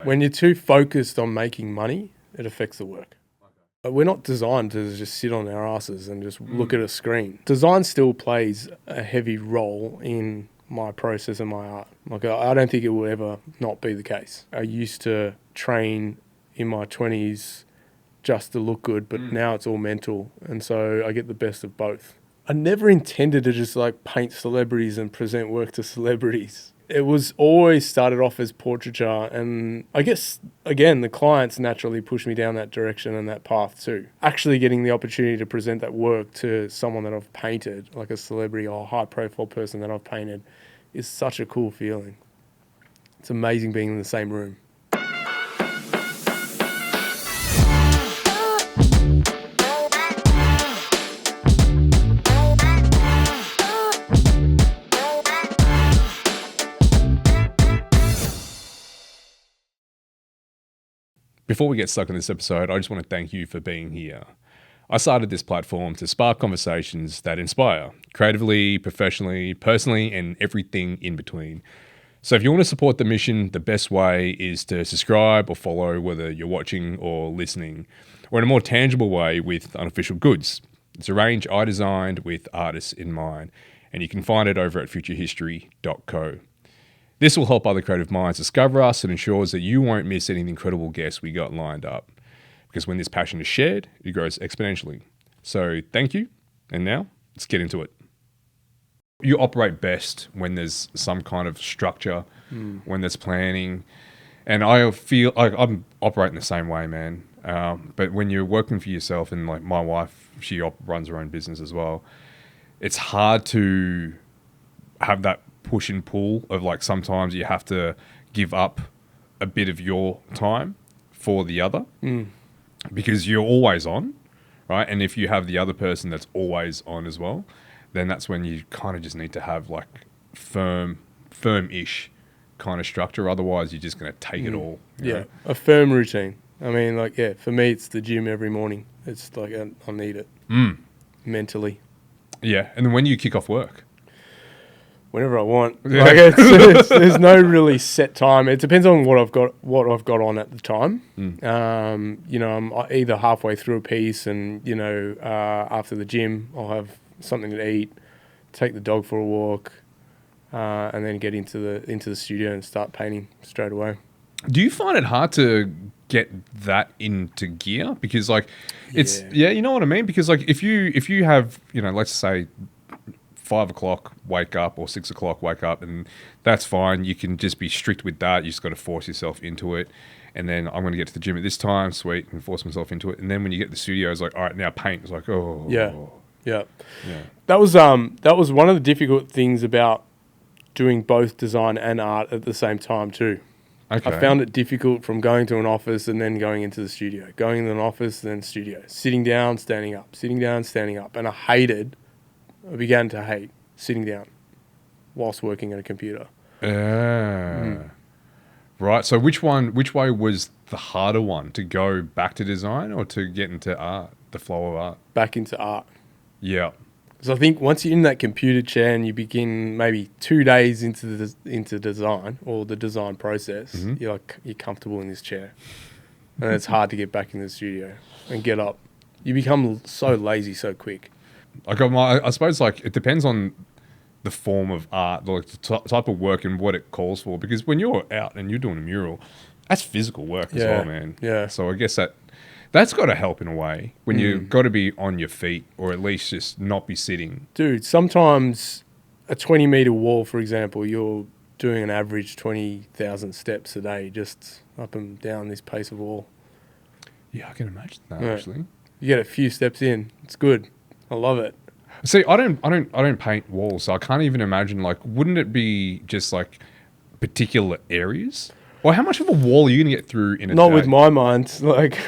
When you're too focused on making money, it affects the work. But we're not designed to just sit on our asses and just look at a screen. Design still plays a heavy role in my process and my art. Like, I don't think it will ever not be the case. I used to train in my 20s just to look good, but now it's all mental. And so I get the best of both. I never intended to just like paint celebrities and present work to celebrities. It was always started off as portraiture, and I guess, again, the clients naturally pushed me down that direction and that path too. Actually getting the opportunity to present that work to someone that I've painted, like a celebrity or a high-profile person that I've painted, is such a cool feeling. It's amazing being in the same room. Before we get stuck in this episode, I just want to thank you for being here. I started this platform to spark conversations that inspire, creatively, professionally, personally, and everything in between. So if you want to support the mission, the best way is to subscribe or follow, whether you're watching or listening, or in a more tangible way with unofficial goods. It's a range I designed with artists in mind, and you can find it over at futurehistory.co. This will help other creative minds discover us and ensures that you won't miss any of the incredible guests we got lined up. Because when this passion is shared, it grows exponentially. So thank you. And now let's get into it. You operate best when there's some kind of structure, when there's planning. And I feel like I'm operating the same way, man. But when you're working for yourself, and like my wife, she runs her own business as well, it's hard to have that push and pull of like sometimes you have to give up a bit of your time for the other because you're always on, right? And if you have the other person that's always on as well, then that's when you kind of just need to have like firm-ish kind of structure. Otherwise, you're just going to take it all. You know? A firm routine. I mean, like, yeah, for me, it's the gym every morning. It's like I need it mentally. Yeah, and then when you kick off work? Whenever I want. Like there's no really set time. It depends on what I've got on at the time. I'm either halfway through a piece, and after the gym, I'll have something to eat, take the dog for a walk, and then get into the studio and start painting straight away. Do you find it hard to get that into gear? Because like it's you know what I mean? Because like if you have, let's say 5 o'clock wake up or 6 o'clock wake up, and that's fine. You can just be strict with that. You just got to force yourself into it. And then I'm going to get to the gym at this time, sweet, and force myself into it. And then when you get to the studio, it's like, all right, now paint. It's like, oh. Yeah. That was one of the difficult things about doing both design and art at the same time too. Okay. I found it difficult from going to an office and then going into the studio. Going into an office, then studio. Sitting down, standing up. Sitting down, standing up. And I began to hate sitting down whilst working at a computer. Right. So which way was the harder one, to go back to design or to get into art, the flow of art? Back into art. Yeah. Because I think once you're in that computer chair and you begin maybe 2 days into design or the design process, you're comfortable in this chair. And it's hard to get back in the studio and get up. You become so lazy so quick. I suppose like it depends on the form of art, like the type of work and what it calls for. Because when you're out and you're doing a mural, that's physical work as well, man. Yeah. So I guess that's got to help in a way when you've got to be on your feet or at least just not be sitting. Dude, sometimes a 20-meter wall, for example, you're doing an average 20,000 steps a day just up and down this pace of wall. Yeah, I can imagine that actually. You get a few steps in, it's good. I love it. See, I don't paint walls, so I can't even imagine. Like, wouldn't it be just like particular areas? Or how much of a wall are you gonna get through in a day? Not with my mind. Like,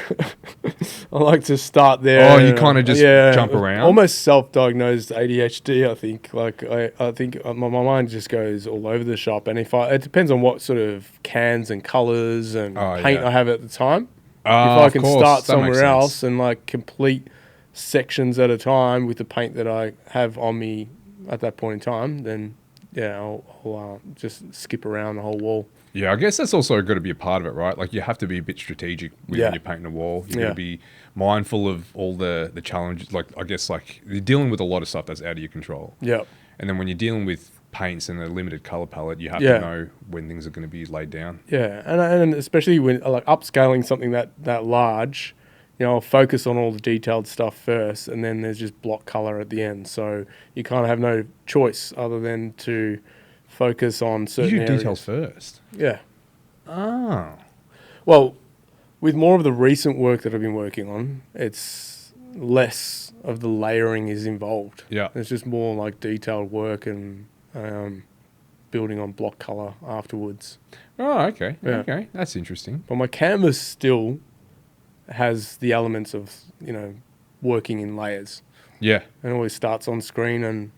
I like to start there. Oh, you kind of just jump around. Almost self-diagnosed ADHD. I think. Like, I think my mind just goes all over the shop. And it depends on what sort of cans and colours and paint I have at the time. If I can start somewhere else and like complete sections at a time with the paint that I have on me at that point in time, then I'll just skip around the whole wall. Yeah, I guess that's also got to be a part of it, right? Like you have to be a bit strategic when you're painting a wall. You got to be mindful of all the challenges. Like I guess like you're dealing with a lot of stuff that's out of your control. Yeah. And then when you're dealing with paints and a limited color palette, you have to know when things are going to be laid down. Yeah, and especially when like upscaling something that large, I'll focus on all the detailed stuff first, and then there's just block color at the end. So you kind of have no choice other than to focus on certain You do areas. details first. Yeah. Oh. Well, with more of the recent work that I've been working on, it's less of the layering is involved. Yeah. It's just more like detailed work and building on block color afterwards. Oh, okay. Yeah. Okay. That's interesting. But my canvas still has the elements of, working in layers. Yeah. And it always starts on screen and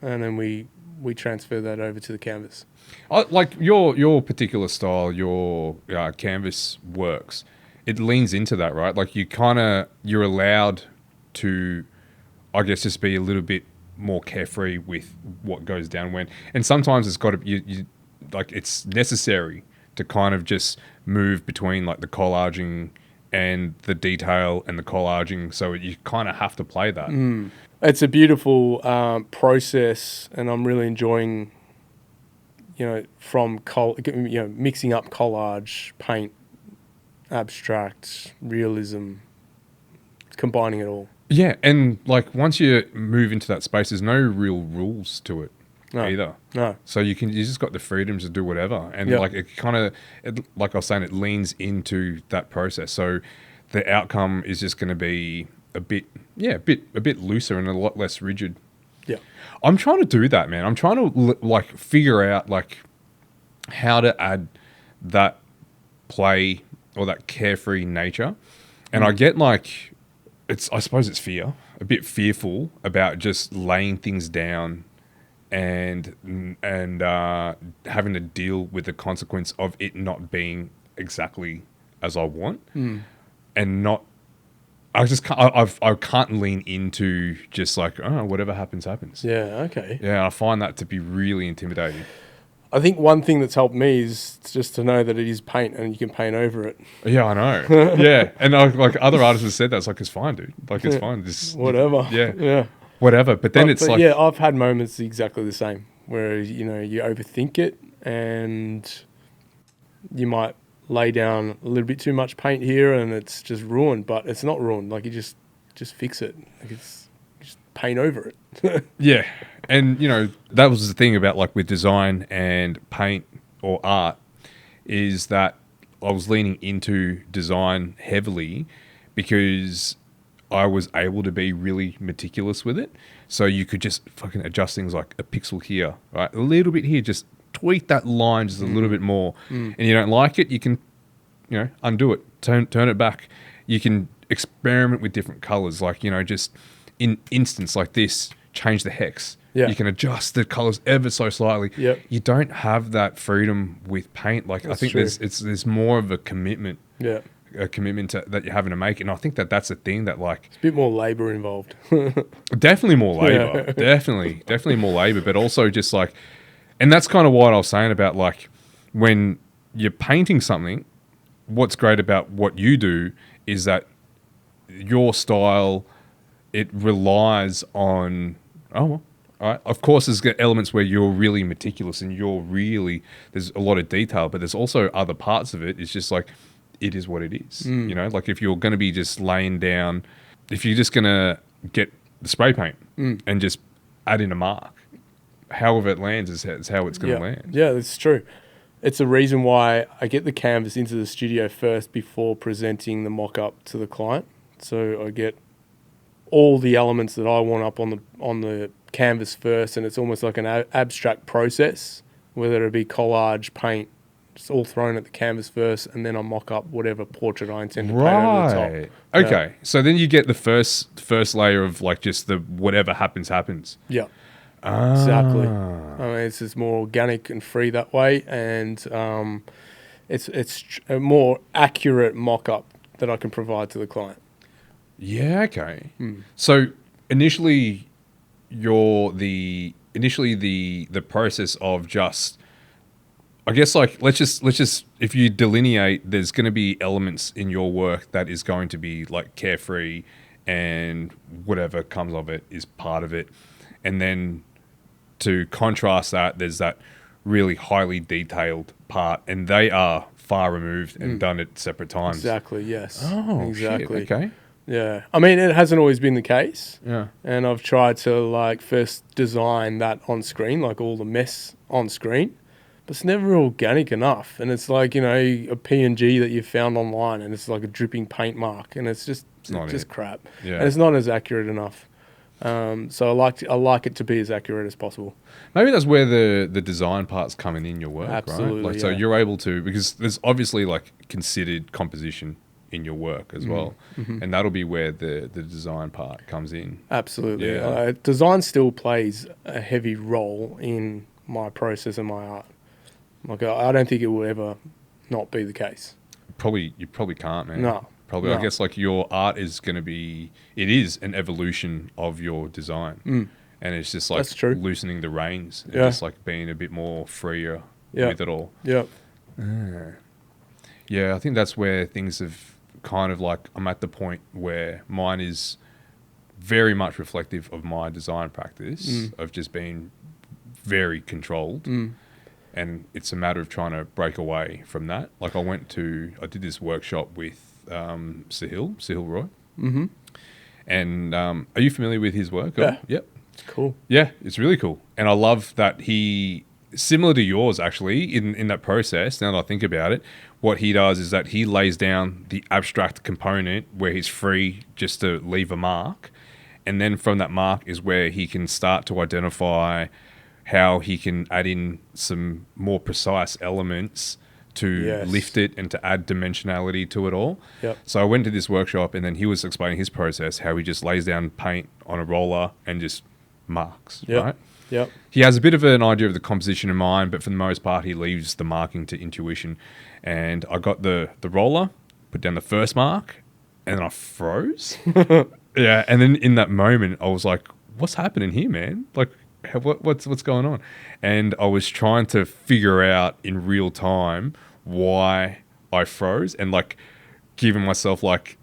then we transfer that over to the canvas. Like your particular style, your canvas works. It leans into that, right? Like you're allowed to, I guess, just be a little bit more carefree with what goes down when. And sometimes it's got to you like it's necessary to kind of just move between like the collaging and the detail and the collaging. So you kind of have to play that. It's a beautiful process, and I'm really enjoying, from mixing up collage, paint, abstract, realism, combining it all. Yeah, and like once you move into that space, there's no real rules to it either. No. So you just got the freedom to do whatever, and like it kind of, like I was saying, it leans into that process. So the outcome is just going to be a bit looser and a lot less rigid. Yeah. I'm trying to do that, man. I'm trying to like figure out like how to add that play or that carefree nature, and I get like. I suppose it's fear, a bit fearful about just laying things down and having to deal with the consequence of it not being exactly as I want, and not. I just can't. I can't lean into just like whatever happens happens. Yeah. Okay. Yeah, I find that to be really intimidating. I think one thing that's helped me is just to know that it is paint and you can paint over it. Yeah, I know. Yeah, and like other artists have said that. It's like, it's fine, dude. Like, it's fine. Just whatever. Yeah. Whatever. But then it's like... Yeah, I've had moments exactly the same where, you overthink it and you might lay down a little bit too much paint here and it's just ruined, but it's not ruined. Like, you just fix it. Like, it's just paint over it. Yeah. And, that was the thing about like with design and paint or art is that I was leaning into design heavily because I was able to be really meticulous with it. So you could just fucking adjust things like a pixel here, right? A little bit here, just tweak that line just a little bit more. And you don't like it, you can, undo it, turn it back. You can experiment with different colors, like, just in instance like this, change the hex. Yeah. You can adjust the colors ever so slightly. Yep. You don't have that freedom with paint. Like, That's I think true. there's more of a commitment. Yeah. A commitment that you're having to make, and I think that's a thing that like It's a bit more labour involved. definitely more labor, definitely more labor, but also just like, and that's kind of what I was saying about like when you're painting something. What's great about what you do is that your style, it relies on all right. Of course, there's elements where you're really meticulous and there's a lot of detail, but there's also other parts of it. It's just like, it is what it is. Like if you're going to be just laying down, if you're just going to get the spray paint and just add in a mark, however it lands is how it's going to land. Yeah, that's true. It's a reason why I get the canvas into the studio first before presenting the mock-up to the client. So I get all the elements that I want up on the canvas first, and it's almost like an abstract process, whether it be collage, paint, it's all thrown at the canvas first, and then I mock up whatever portrait I intend to paint over the top. Okay. So then you get the first layer of like just the whatever happens. Yeah. Exactly. I mean, it's just more organic and free that way, and it's a more accurate mock-up that I can provide to the client. Yeah. Okay. So initially, the process of just I guess like let's just if you delineate, there's going to be elements in your work that is going to be like carefree, and whatever comes of it is part of it, and then to contrast that, there's that really highly detailed part, and they are far removed and done at separate times. Exactly. Yes. Oh, exactly. shit. Okay. Yeah. I mean, it hasn't always been the case. Yeah. And I've tried to like first design that on screen, like all the mess on screen, but it's never organic enough. And it's like, you know, a PNG that you found online, and it's like a dripping paint mark, and it's just crap. Yeah. And it's not as accurate enough. So I like it to be as accurate as possible. Maybe that's where the design part's coming in your work, Absolutely, right? Like, so you're able to, because there's obviously like considered composition in your work as well, and that'll be where the design part comes in. Absolutely. Yeah. Design still plays a heavy role in my process and my art. Like, I don't think it will ever not be the case. You probably can't, man. No. Probably. No. I guess like your art is going to be, it is an evolution of your design. And it's just like That's true. loosening the reins and Yeah. just like being a bit more freer with it all. Yeah. Yeah, I think that's where things have kind of like, I'm at the point where mine is very much reflective of my design practice of just being very controlled. And it's a matter of trying to break away from that. Like I did this workshop with Sahil Roy. And are you familiar with his work? Yeah. Yep. It's cool. Yeah, it's really cool. And I love that he, similar to yours actually, in that process, now that I think about it, what he does is that he lays down the abstract component where he's free just to leave a mark. And then from that mark is where he can start to identify how he can add in some more precise elements to lift it and to add dimensionality to it all. Yep. So I went to this workshop, and then he was explaining his process, how he just lays down paint on a roller and just marks, right? Yep. He has a bit of an idea of the composition in mind, but for the most part, he leaves the marking to intuition. And I got the roller, put down the first mark, and then I froze. Yeah, and then in that moment, I was like, what's happening here, man? Like, what's going on? And I was trying to figure out in real time why I froze, and like giving myself like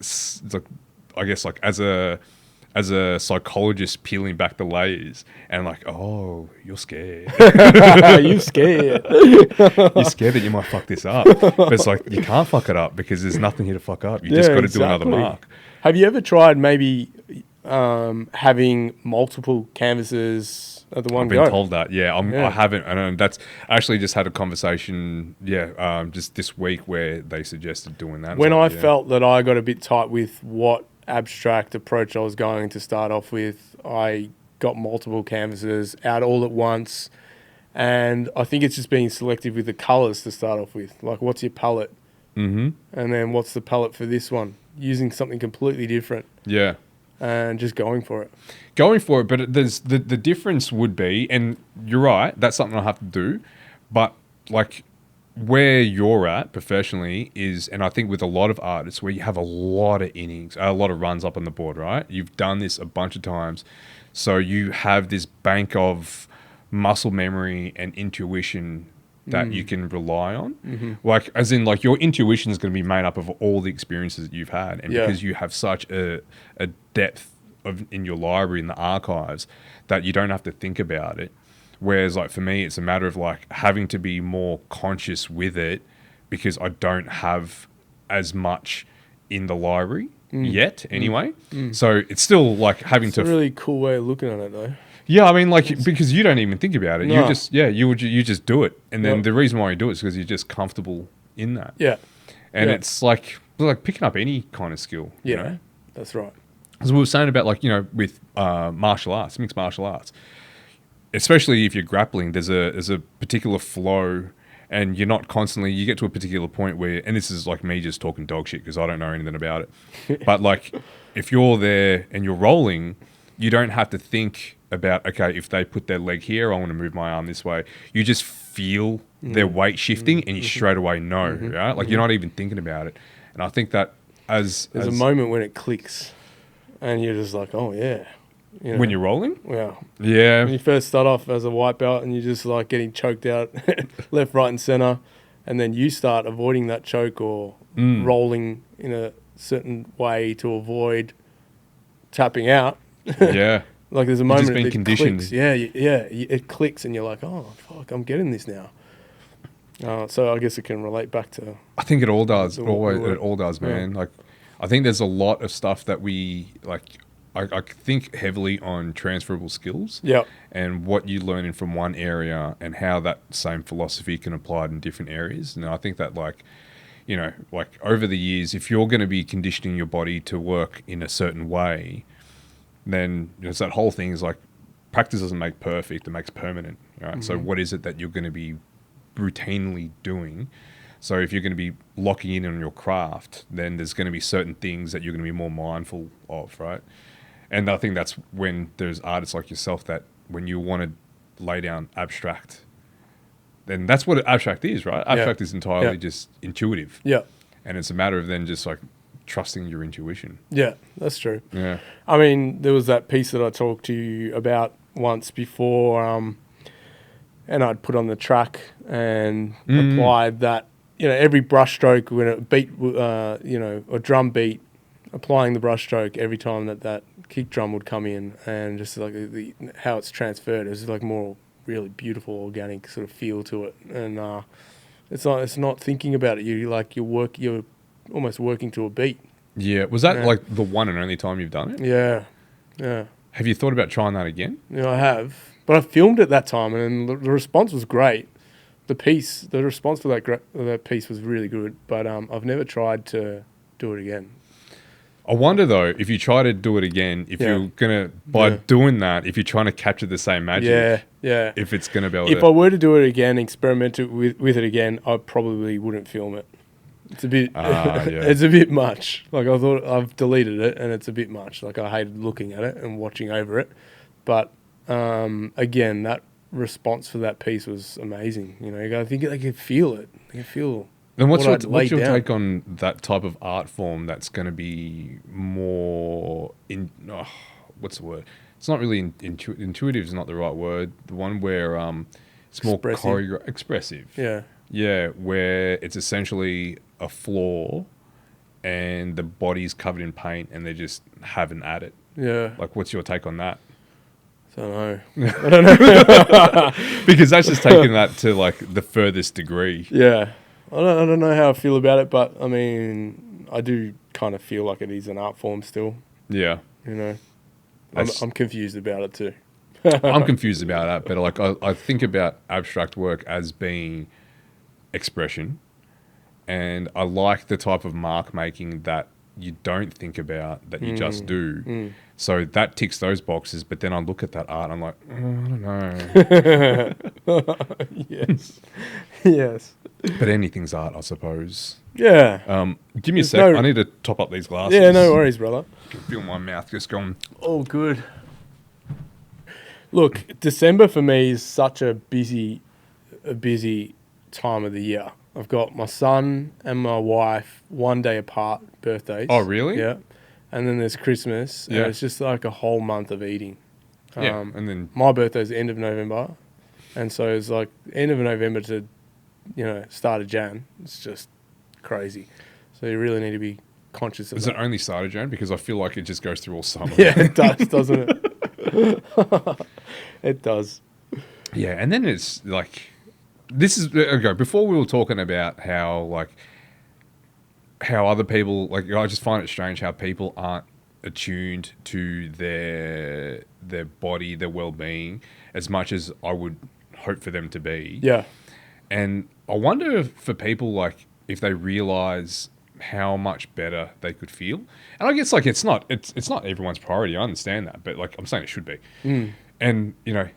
I guess like as a psychologist peeling back the layers and like, oh, you're scared. You scared. You're scared that you might fuck this up. But it's like, you can't fuck it up because there's nothing here to fuck up. You just got to do another mark. Have you ever tried maybe having multiple canvases at the one I've go? been told that, yeah. I haven't. And that's actually just had a conversation, just this week where they suggested doing that. When I felt that I got a bit tight with what abstract approach I was going to start off with, I got multiple canvases out all at once, and I think it's just being selective with the colours to start off with. Like, what's your palette? And then what's the palette for this one? Using something completely different. Yeah. And just going for it. But there's the difference would be, and you're right, that's something I have to do, but like where you're at professionally is, and I think with a lot of artists, where you have a lot of innings, a lot of runs up on the board, right? You've done this a bunch of times, so you have this bank of muscle memory and intuition that you can rely on. Like, as in, like, your intuition is going to be made up of all the experiences that you've had, and because you have such a depth in your library, in the archives, that you don't have to think about it. Whereas, like, for me, it's a matter of like having to be more conscious with it, because I don't have as much in the library yet anyway. So it's still like having to... It's a really cool way of looking at it, though. Yeah, I mean, like, because you don't even think about it. No. You just do it. And then the reason why you do it is because you're just comfortable in that. Yeah. And it's like picking up any kind of skill. Yeah, you know? that's right. As we were saying about, like, you know, with martial arts, mixed martial arts, especially if you're grappling, there's a particular flow, and you're not constantly, you get to a particular point where, and this is like me just talking dog shit because I don't know anything about it. But like, if you're there and you're rolling, you don't have to think about, okay, if they put their leg here, I want to move my arm this way. You just feel their weight shifting, and you straight away know, right? Like, you're not even thinking about it. And I think that there's a moment when it clicks, and you're just like, oh yeah, You know? When you're rolling? Yeah. Yeah. When you first start off as a white belt and you're just like getting choked out left, right, and center, and then you start avoiding that choke or rolling in a certain way to avoid tapping out. Yeah. Like there's a You're just moment being it conditioned. clicks. Yeah, it clicks and you're like, oh, fuck, I'm getting this now. So I guess it can relate back to... I think it all does. The It all does, man. Like, I think there's a lot of stuff that we, like, I think heavily on transferable skills. Yeah. And what you learn in from one area and how that same philosophy can apply in different areas. And I think that, like, you know, like over the years, if you're going to be conditioning your body to work in a certain way, then it's that whole thing is like practice doesn't make perfect, it makes permanent, right? Mm-hmm. So what is it that you're going to be routinely doing? So if you're going to be locking in on your craft, then there's going to be certain things that you're going to be more mindful of, right? And I think that's when there's artists like yourself that when you want to lay down abstract, then that's what abstract is, right? Abstract is entirely just intuitive. Yeah. And it's a matter of then just like trusting your intuition. Yeah, that's true. Yeah. I mean, there was that piece that I talked to you about once before, and I'd put on the track and applied that, you know, every brush stroke when it beat, you know, a drum beat, applying the brush stroke every time that kick drum would come in, and just like how it's transferred. It's like more really beautiful, organic sort of feel to it. And it's not thinking about it. You're almost working to a beat. Yeah. Was that like the one and only time you've done it? Yeah. Yeah. Have you thought about trying that again? Yeah, I have. But I filmed it that time, and the response was great. The response for that piece was really good, but I've never tried to do it again. I wonder though, if you try to do it again, if you're gonna doing that, if you're trying to capture the same magic, if it's gonna be able if I were to do it again, experiment with it again, I probably wouldn't film it. It's a bit, it's a bit much. Like I thought, I've deleted it, and it's a bit much. Like I hated looking at it and watching over it, but again, that response for that piece was amazing. You know, I think I could feel it. I can feel. Then what's your take on that type of art form that's going to be more what's the word? It's not really intuitive is not the right word. The one where it's more expressive. Yeah. Yeah, where it's essentially a floor and the body's covered in paint and they just haven't at it. Yeah. Like, what's your take on that? I don't know. Because that's just taking that to like the furthest degree. Yeah. I don't know how I feel about it, but I mean, I do kind of feel like it is an art form still. Yeah. You know, I'm confused about it too. I'm confused about that, but like I think about abstract work as being expression, and I like the type of mark making that you don't think about, that you just do. So that ticks those boxes, but then I look at that art, I'm like, I don't know. Yes. But anything's art, I suppose. Yeah. Give me a sec. I need to top up these glasses. Yeah, no worries, brother. I can feel my mouth just going. Oh, good. Look, December for me is such a busy time of the year. I've got my son and my wife 1 day apart, birthdays. Oh, really? Yeah. And then there's Christmas. And it's just like a whole month of eating. And then my birthday's the end of November. And so it's like end of November to, you know, start of Jan. It's just crazy. So you really need to be conscious of that. Is it only start of Jan? Because I feel like it just goes through all summer. Yeah, it does, doesn't it? It does. Yeah, and then it's like, this is, okay, before we were talking about how other people, like, I just find it strange how people aren't attuned to their body, their well-being, as much as I would hope for them to be. Yeah. And I wonder for people, like, if they realize how much better they could feel. And I guess, like, it's not everyone's priority. I understand that, but, like, I'm saying it should be. And, you know,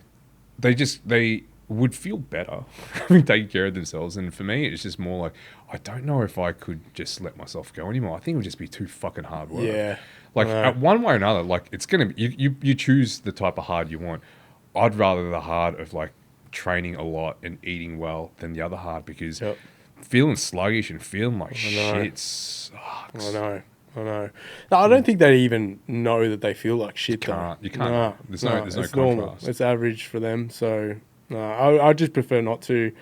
they would feel better having taken care of themselves. And for me, it's just more like, I don't know if I could just let myself go anymore. I think it would just be too fucking hard work. Yeah. Like, at one way or another, like, it's going to be, you choose the type of hard you want. I'd rather the hard of, like, training a lot and eating well than the other hard, because feeling sluggish and feeling like shit sucks. I know. I know. No, I don't think they even know that they feel like shit. You can't. No, There's no it's contrast. normal. It's average for them. So no, I just prefer not to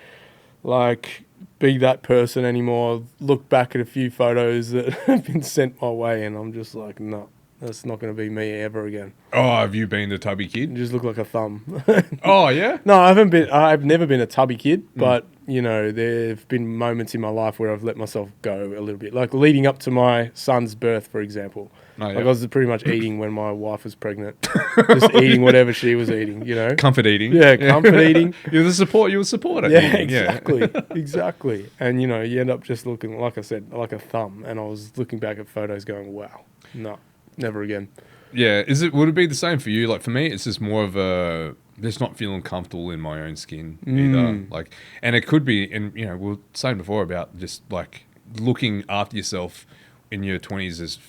like be that person anymore. Look back at a few photos that have been sent my way, and I'm just like, no, that's not going to be me ever again. Oh, have you been the tubby You kid? just look like a thumb. Oh, yeah? No, I haven't been. I've never been a tubby kid, but you know, there've been moments in my life where I've let myself go a little bit, like leading up to my son's birth, for example. Oh, yeah. Like I was pretty much eating when my wife was pregnant, just eating whatever she was eating. You know, Comfort eating. yeah, comfort eating. You're the support. You're a supporter. Yeah, eating, exactly, exactly. And you know, you end up just looking, like I said, like a thumb. And I was looking back at photos, going, "Wow, no, never again." Yeah. Would it be the same for you? Like for me, it's just more of a just not feeling comfortable in my own skin either. Like, and it could be, and you know, we were saying before about just like looking after yourself in your 20s is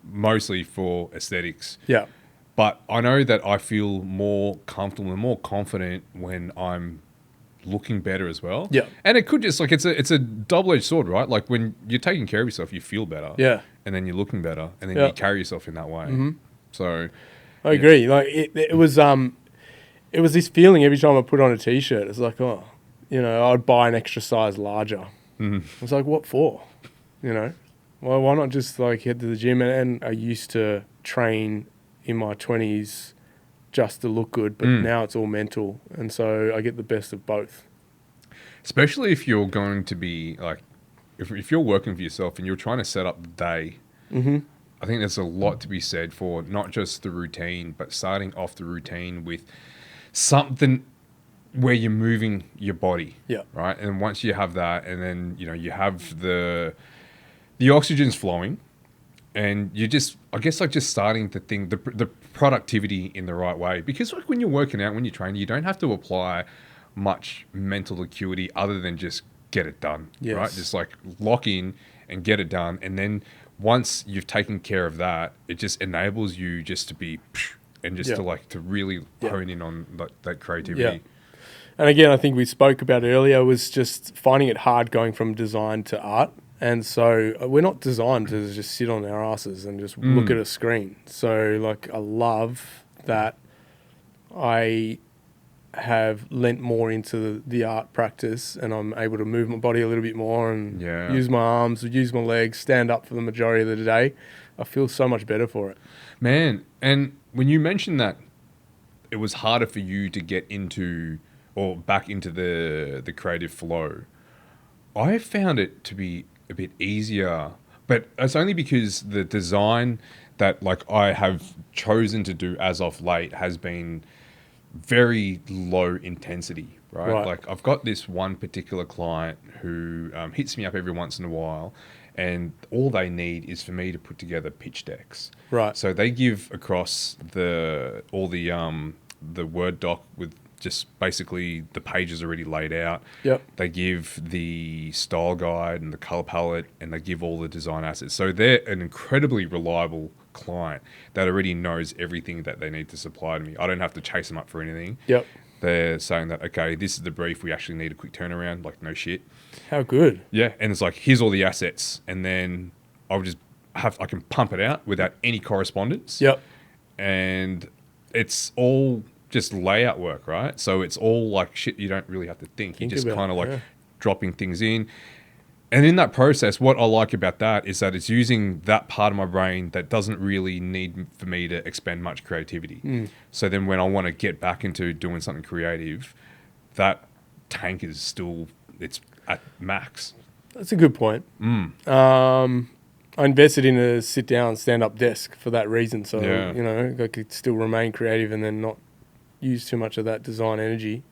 mostly for aesthetics. Yeah, But I know that I feel more comfortable and more confident when I'm looking better as well. Yeah. And it could just like it's a double-edged sword, right? Like when you're taking care of yourself, you feel better. yeah. And then you're looking better, and then Yeah. you carry yourself in that way. So I agree. Like it was this feeling every time I put on a t-shirt. It's like, oh, you know, I'd buy an extra size larger. It's like, what for? You know, well, why not just like head to the gym? And I used to train in my 20s just to look good, but now it's all mental, and so I get the best of both. especially if you're going to be like, if you're working for yourself and you're trying to set up the day, I think there's a lot to be said for not just the routine, but starting off the routine with something where you're moving your body. Yeah. Right. And once you have that, and then, you know, you have the oxygen's flowing, and you just, I guess, like just starting to think the productivity in the right way. Because like when you're working out, when you're training, you don't have to apply much mental acuity other than just get it done. Yes. Right. Just like lock in and get it done. And then once you've taken care of that, it just enables you just to be, and just to really hone in on that creativity. Yeah. And again, I think we spoke about earlier, was just finding it hard going from design to art. And so we're not designed to just sit on our asses and just look at a screen. So like I love that I have lent more into the art practice, and I'm able to move my body a little bit more and use my arms, use my legs, stand up for the majority of the day. I feel so much better for it. Man, and when you mentioned that it was harder for you to get into or back into the creative flow, I found it to be a bit easier, but it's only because the design that like I have chosen to do as of late has been very low intensity, right? Like I've got this one particular client who hits me up every once in a while, and all they need is for me to put together pitch decks. Right. So they give across all the Word doc with just basically the pages already laid out. Yep. They give the style guide and the color palette, and they give all the design assets. So they're an incredibly reliable client that already knows everything that they need to supply to me. I don't have to chase them up for anything. Yep. They're saying that, okay, this is the brief. We actually need a quick turnaround. Like, no shit. How good. Yeah. And it's like, here's all the assets. And then I can pump it out without any correspondence. Yep. And it's all just layout work, right? So it's all like shit you don't really have to think. You're just kind of like dropping things in. And in that process, what I like about that is that it's using that part of my brain that doesn't really need for me to expend much creativity. So then when I want to get back into doing something creative, that tank is still, it's at max. That's a good point. I invested in a sit-down, stand-up desk for that reason. So, you know, I could still remain creative and then not use too much of that design energy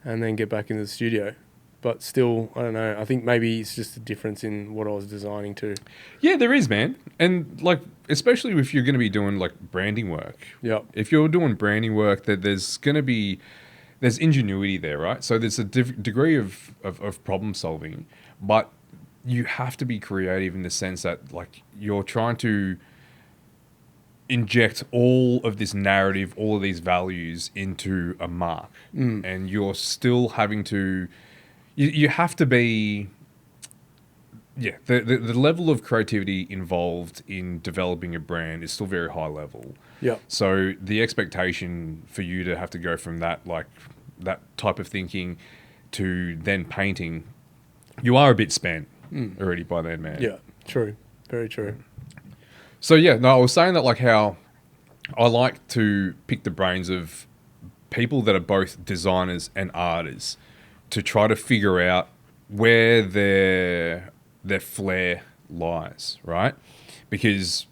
and then get back into the studio. But still, I don't know. I think maybe it's just a difference in what I was designing too. Yeah, there is, man. And like, especially if you're going to be doing like branding work. Yeah. If you're doing branding work, there's ingenuity there, right? So there's a degree of problem solving, but you have to be creative in the sense that like you're trying to inject all of this narrative, all of these values into a mark, and you're still having to. You have to be yeah, the level of creativity involved in developing a brand is still very high level. Yeah. So the expectation for you to have to go from that, like that type of thinking to then painting, you are a bit spent already by then, man. Yeah. True. Very true. So yeah, no, I was saying that like how I like to pick the brains of people that are both designers and artists to try to figure out where their flair lies, right? Because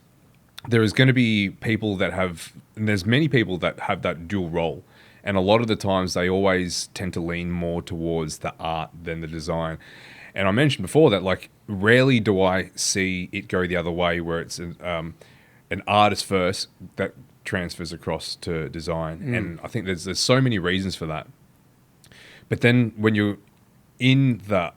there is going to be people that have, and there's many people that have that dual role. And a lot of the times they always tend to lean more towards the art than the design. And I mentioned before that, like, rarely do I see it go the other way where it's an artist first that transfers across to design. And I think there's so many reasons for that. But then when you're in the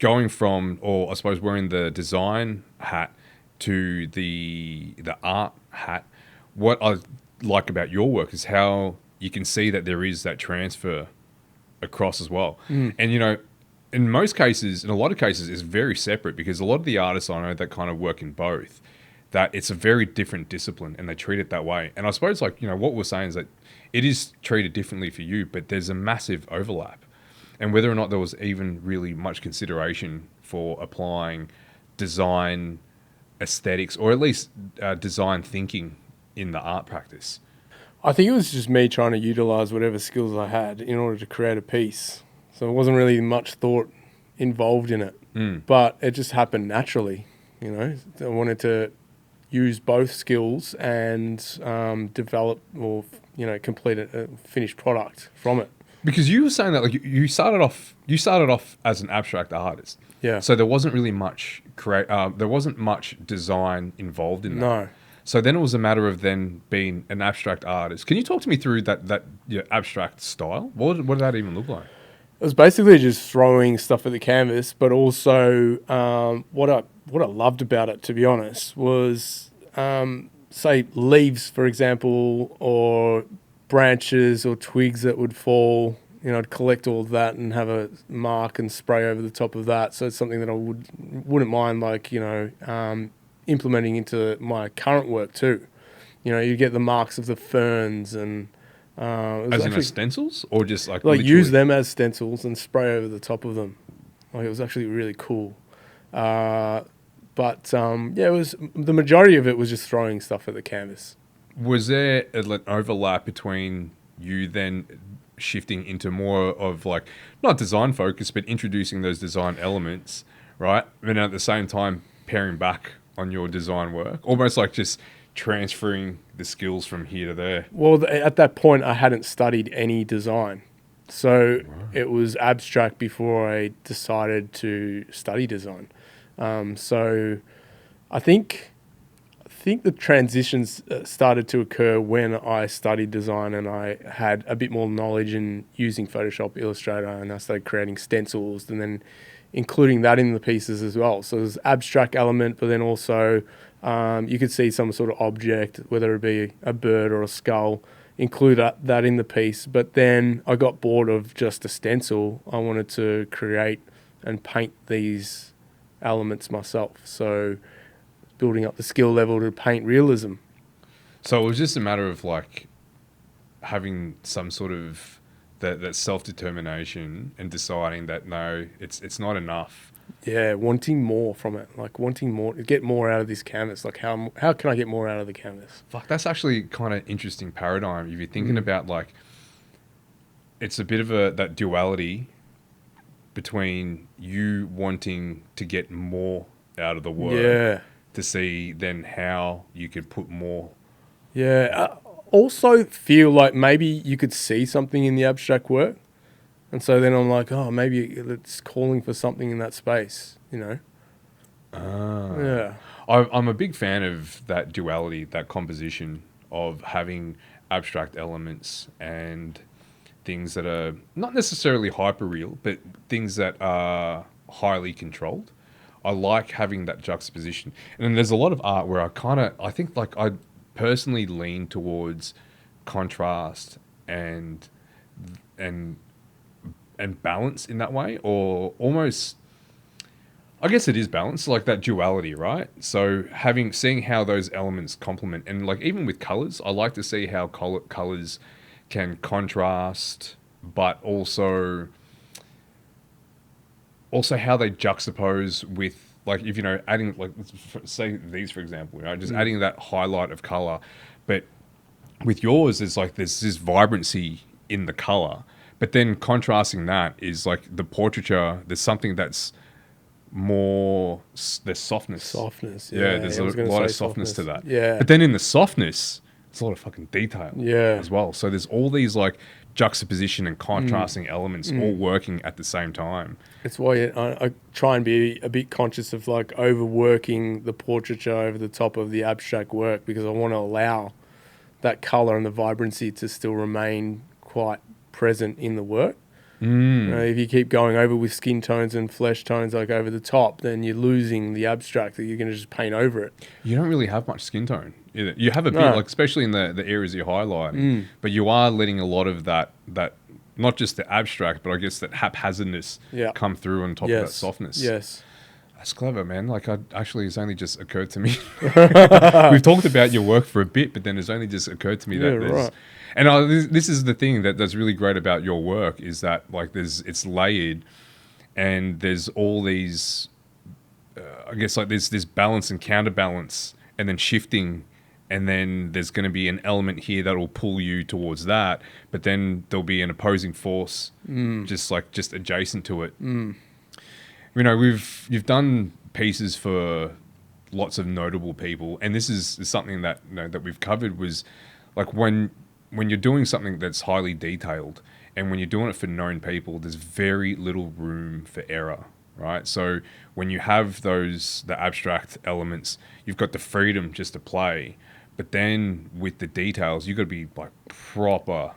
going from, or I suppose wearing the design hat to the art hat, what I like about your work is how you can see that there is that transfer across as well. And, you know, in most cases, in a lot of cases, it's very separate because a lot of the artists I know that kind of work in both, that it's a very different discipline and they treat it that way. And I suppose, like, you know, what we're saying is that it is treated differently for you, but there's a massive overlap. And whether or not there was even really much consideration for applying design aesthetics or at least design thinking in the art practice. I think it was just me trying to utilize whatever skills I had in order to create a piece. So it wasn't really much thought involved in it, but it just happened naturally. You know, I wanted to use both skills and develop or, you know, complete a finished product from it. Because you were saying that, like, you started off as an abstract artist. Yeah. So there wasn't really much there wasn't much design involved in that. No. So then it was a matter of then being an abstract artist. Can you talk to me through that your abstract style? What did that even look like? It was basically just throwing stuff at the canvas, but also what I loved about it, to be honest, was say leaves, for example, or branches or twigs that would fall. You know, I'd collect all of that and have a mark and spray over the top of that. So it's something that I wouldn't mind, like, you know, implementing into my current work too. You know, you get the marks of the ferns and as in stencils, or just like use them as stencils and spray over the top of them. Like, it was actually really cool. But yeah, it was, the majority of it was just throwing stuff at the canvas. Was there an overlap between you then shifting into more of, like, not design focus, but introducing those design elements, right? And at the same time paring back on your design work, almost like just transferring the skills from here to there? Well, at that point, I hadn't studied any design. So it was abstract before I decided to study design. So I think the transitions started to occur when I studied design and I had a bit more knowledge in using Photoshop, Illustrator, and I started creating stencils and then including that in the pieces as well. So there's abstract element, but then also you could see some sort of object, whether it be a bird or a skull, include that in the piece. But then I got bored of just a stencil. I wanted to create and paint these elements myself. So building up the skill level to paint realism. So it was just a matter of, like, having some sort of that self-determination and deciding that, no, it's not enough. Yeah, wanting more from it, like wanting more, get more out of this canvas. Like, how can I get more out of the canvas? Fuck, that's actually kind of interesting paradigm if you're thinking about, like, it's a bit of that duality between you wanting to get more out of the work. Yeah. To see then how you could put more. Yeah. I also feel like maybe you could see something in the abstract work. And so then I'm like, oh, maybe it's calling for something in that space, you know? Yeah. I'm a big fan of that duality, that composition of having abstract elements and things that are not necessarily hyper-real, but things that are highly controlled. I like having that juxtaposition. And then there's a lot of art where I think like I personally lean towards contrast and balance in that way, or almost, I guess it is balance, like that duality, right? So seeing how those elements complement, and like even with colors, I like to see how colors can contrast, but also how they juxtapose with, like, if adding, like, say these for example, just adding that highlight of color, but with yours is like there's this vibrancy in the color, but then contrasting that is like the portraiture. There's something that's more, there's softness. Yeah, there's a lot of softness to that. Yeah. But then in the softness, there's a lot of fucking detail. Yeah. As well. So there's all these like juxtaposition and contrasting elements all working at the same time. It's why I try and be a bit conscious of like overworking the portraiture over the top of the abstract work, because I want to allow that color and the vibrancy to still remain quite present in the work. If you keep going over with skin tones and flesh tones like over the top, then you're losing the abstract that you're going to just paint over it. You don't really have much skin tone either. You have a bit, like, especially in the areas you're highlighting, but you are letting a lot of that not just the abstract, but I guess that haphazardness come through on top of that softness. Yes. That's clever, man. Like, it's only just occurred to me. We've talked about your work for a bit, but then it's only just occurred to me that there's... Right. And this is the thing that's really great about your work, is that, like, it's layered, and there's all these... I guess, like, there's this balance and counterbalance, and then shifting, and then there's going to be an element here that will pull you towards that, but then there'll be an opposing force just adjacent to it. You've done pieces for lots of notable people, and this is something that that we've covered, was like when you're doing something that's highly detailed, and when you're doing it for known people, there's very little room for error, right? So when you have the abstract elements, you've got the freedom just to play, but then with the details, you've got to be like proper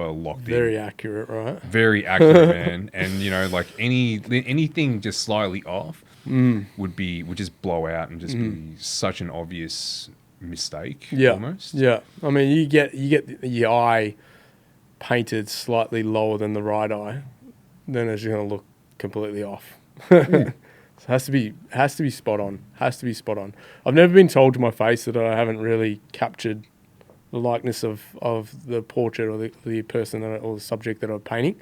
locked in. Very accurate, right? Very accurate, man. And like anything just slightly off would just blow out and just be such an obvious mistake. Almost. Yeah. I mean, you get the eye painted slightly lower than the right eye, then it's going to look completely off. So it has to be spot on. I've never been told to my face that I haven't really captured the likeness of the portrait or the person or the subject that I'm painting.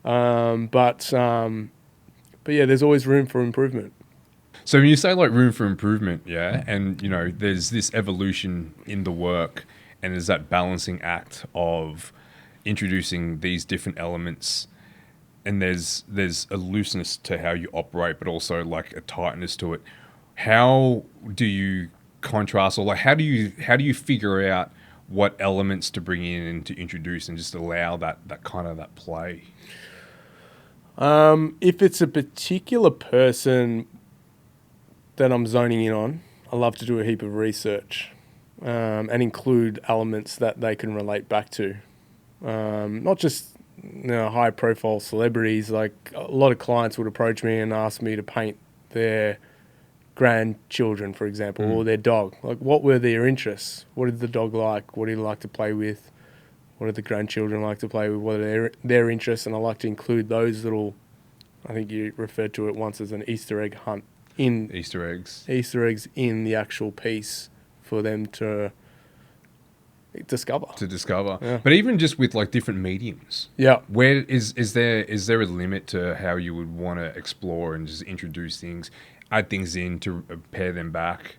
But yeah, there's always room for improvement. So when you say like room for improvement, and there's this evolution in the work, and there's that balancing act of introducing these different elements, and there's a looseness to how you operate, but also like a tightness to it. How do you contrast, or like how do you figure out what elements to bring in and to introduce, and just allow that kind of that play? If it's a particular person that I'm zoning in on, I love to do a heap of research and include elements that they can relate back to. Not just high profile celebrities. Like a lot of clients would approach me and ask me to paint their grandchildren, for example, or their dog. Like, what were their interests? What did the dog like? What did he like to play with? What did the grandchildren like to play with? What are their interests? And I like to include those little, I think you referred to it once as an Easter egg hunt, in Easter eggs in the actual piece for them to discover. Yeah. But even just with like different mediums, where is there a limit to how you would want to explore and just introduce things, add things in to pair them back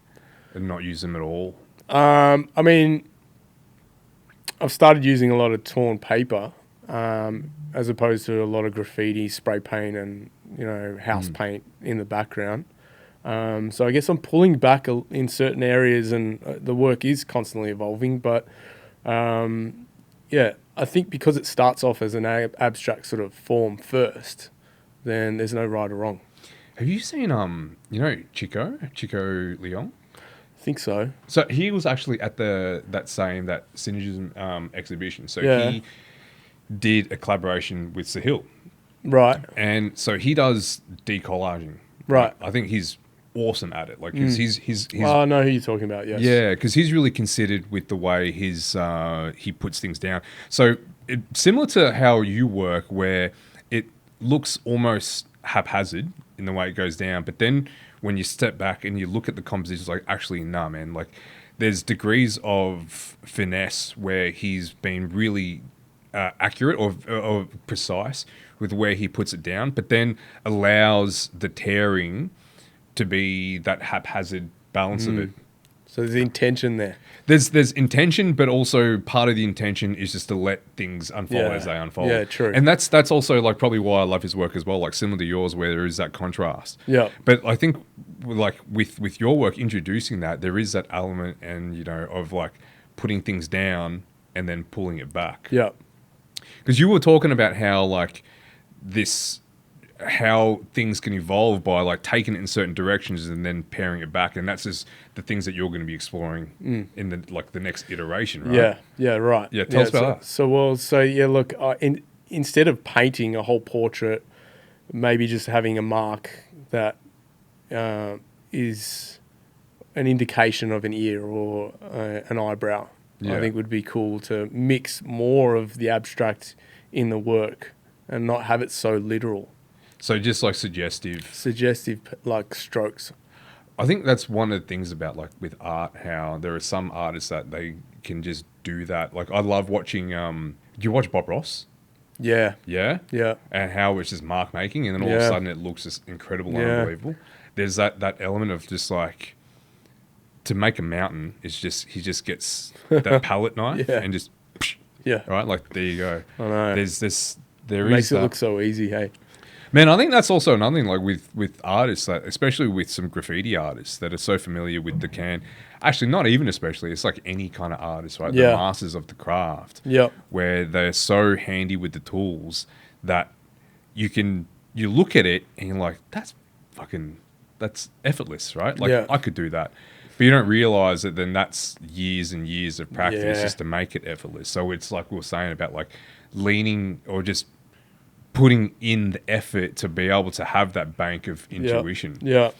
and not use them at all? I mean, I've started using a lot of torn paper as opposed to a lot of graffiti, spray paint, and house paint in the background. So I guess I'm pulling back in certain areas, and the work is constantly evolving. But I think because it starts off as an abstract sort of form first, then there's no right or wrong. Have you seen Chico Leon? I think so. So he was actually at that Synergism exhibition. So he did a collaboration with Sahil. Right. And so he does decollaging. Right. I think he's awesome at it. Like he's I know who you're talking about. Yes. Yeah, because he's really considered with the way he puts things down. So similar to how you work, where it looks almost haphazard, in the way it goes down. But then when you step back and you look at the compositions, like, actually, nah, man, like, there's degrees of finesse where he's been really accurate or precise with where he puts it down, but then allows the tearing to be that haphazard balance of it. So there's intention there. There's intention, but also part of the intention is just to let things unfold as they unfold. Yeah, true. And that's also like probably why I love his work as well, like similar to yours, where there is that contrast. Yeah. But I think like with your work introducing that, there is that element and, you know, of like putting things down and then pulling it back. Yeah. Because you were talking about how like how things can evolve by like taking it in certain directions and then paring it back, and that's just the things that you're going to be exploring in the next iteration, right? Yeah, right. Yeah, tell us about that. So look, instead of painting a whole portrait, maybe just having a mark that is an indication of an ear or an eyebrow. I think would be cool to mix more of the abstract in the work and not have it so literal. So just like suggestive like strokes. I think that's one of the things about like with art, how there are some artists that they can just do that. Like I love watching, do you watch Bob Ross? Yeah. Yeah? Yeah. And how it's just mark making and then all of a sudden it looks just incredible and unbelievable. There's that element of just like, to make a mountain is just, he just gets that palette knife and just, right? Like there you go. I know. There makes it look so easy, hey? Man, I think that's also another thing, like with artists, that, especially with some graffiti artists that are so familiar with the can. Actually, not even especially. It's like any kind of artist, right? Yeah. The masters of the craft. Yep. Where they're so handy with the tools that you look at it and you're like, that's effortless, right? Like I could do that. But you don't realize that then that's years and years of practice just to make it effortless. So it's like we were saying about like leaning or just putting in the effort to be able to have that bank of intuition. Yeah.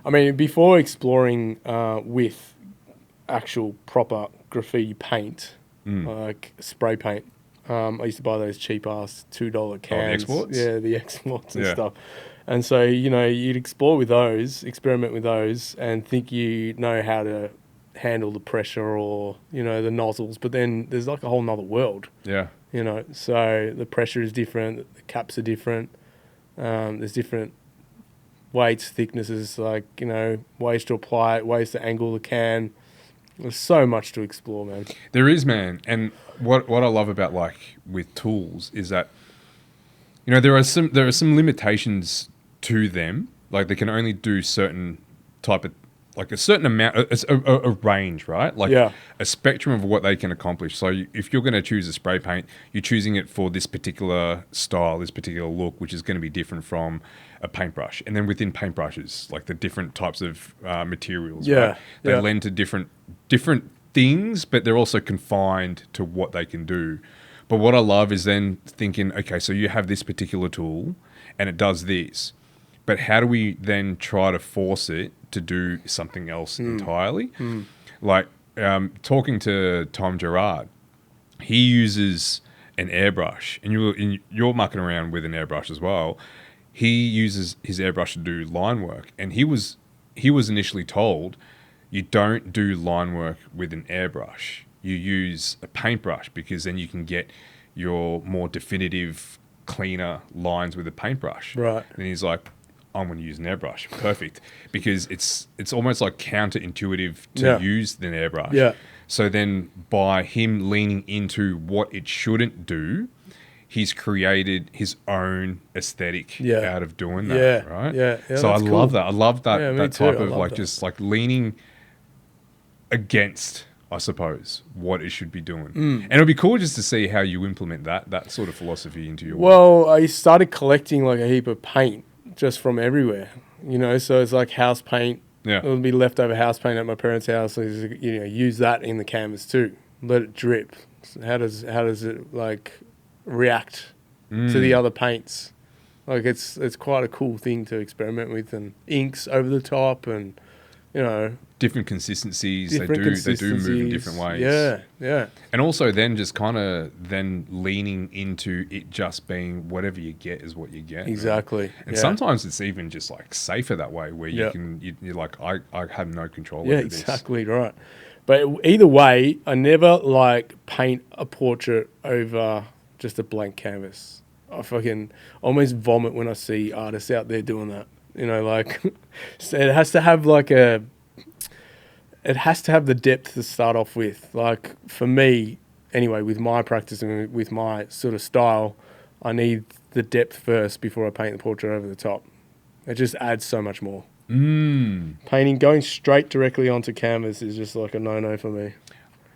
I mean, before exploring with actual proper graffiti paint, like spray paint, I used to buy those cheap-ass $2 cans. Oh, the exports? Yeah, the exports and stuff. And so, you know, you'd explore with those, experiment with those, and think you know how to handle the pressure or, you know, the nozzles. But then there's like a whole nother world. Yeah. You know, so the pressure is different, the caps are different. There's different weights, thicknesses, like, you know, ways to apply it, ways to angle the can. There's so much to explore, man. There is, man. And what I love about like with tools is that, you know, there are some limitations to them. Like they can only do certain type of, like a certain amount, a range, right? Like a spectrum of what they can accomplish. So if you're going to choose a spray paint, you're choosing it for this particular style, this particular look, which is going to be different from a paintbrush. And then within paintbrushes, like the different types of materials, right? They lend to different things, but they're also confined to what they can do. But what I love is then thinking, okay, so you have this particular tool and it does this, but how do we then try to force it to do something else entirely? Like talking to Tom Gerard, he uses an airbrush, and you're mucking around with an airbrush as well. He uses his airbrush to do line work, and he was initially told, you don't do line work with an airbrush. You use a paintbrush because then you can get your more definitive, cleaner lines with a paintbrush. Right. And he's like, I'm going to use an airbrush. Perfect. Because it's almost like counterintuitive to use an airbrush. Yeah. So then by him leaning into what it shouldn't do, he's created his own aesthetic out of doing that, right? Yeah. So I love that. I love that, that type of like that. just like leaning against, I suppose, what it should be doing. And it'll be cool just to see how you implement that sort of philosophy into your work. Well, I started collecting like a heap of paint just from everywhere, you know, so it's like house paint. Yeah. There'll be leftover house paint at my parents' house. So, you know, use that in the canvas too. Let it drip. So how does it like react to the other paints? Like it's quite a cool thing to experiment with, and inks over the top, and you know, different consistencies. different They do move in different ways. Yeah, yeah. And also then just kind of then leaning into it just being whatever you get is what you get. Exactly. Right? And yeah. sometimes it's even just like safer that way where Yep. you're like, I have no control Yeah, over this. exactly right. But either way, I never like paint a portrait over just a blank canvas. I fucking almost vomit when I see artists out there doing that. You know, like so it has to have like it has to have the depth to start off with. Like for me, anyway, with my practice and with my sort of style, I need the depth first before I paint the portrait over the top. It just adds so much more. Painting, going straight directly onto canvas is just like a no-no for me.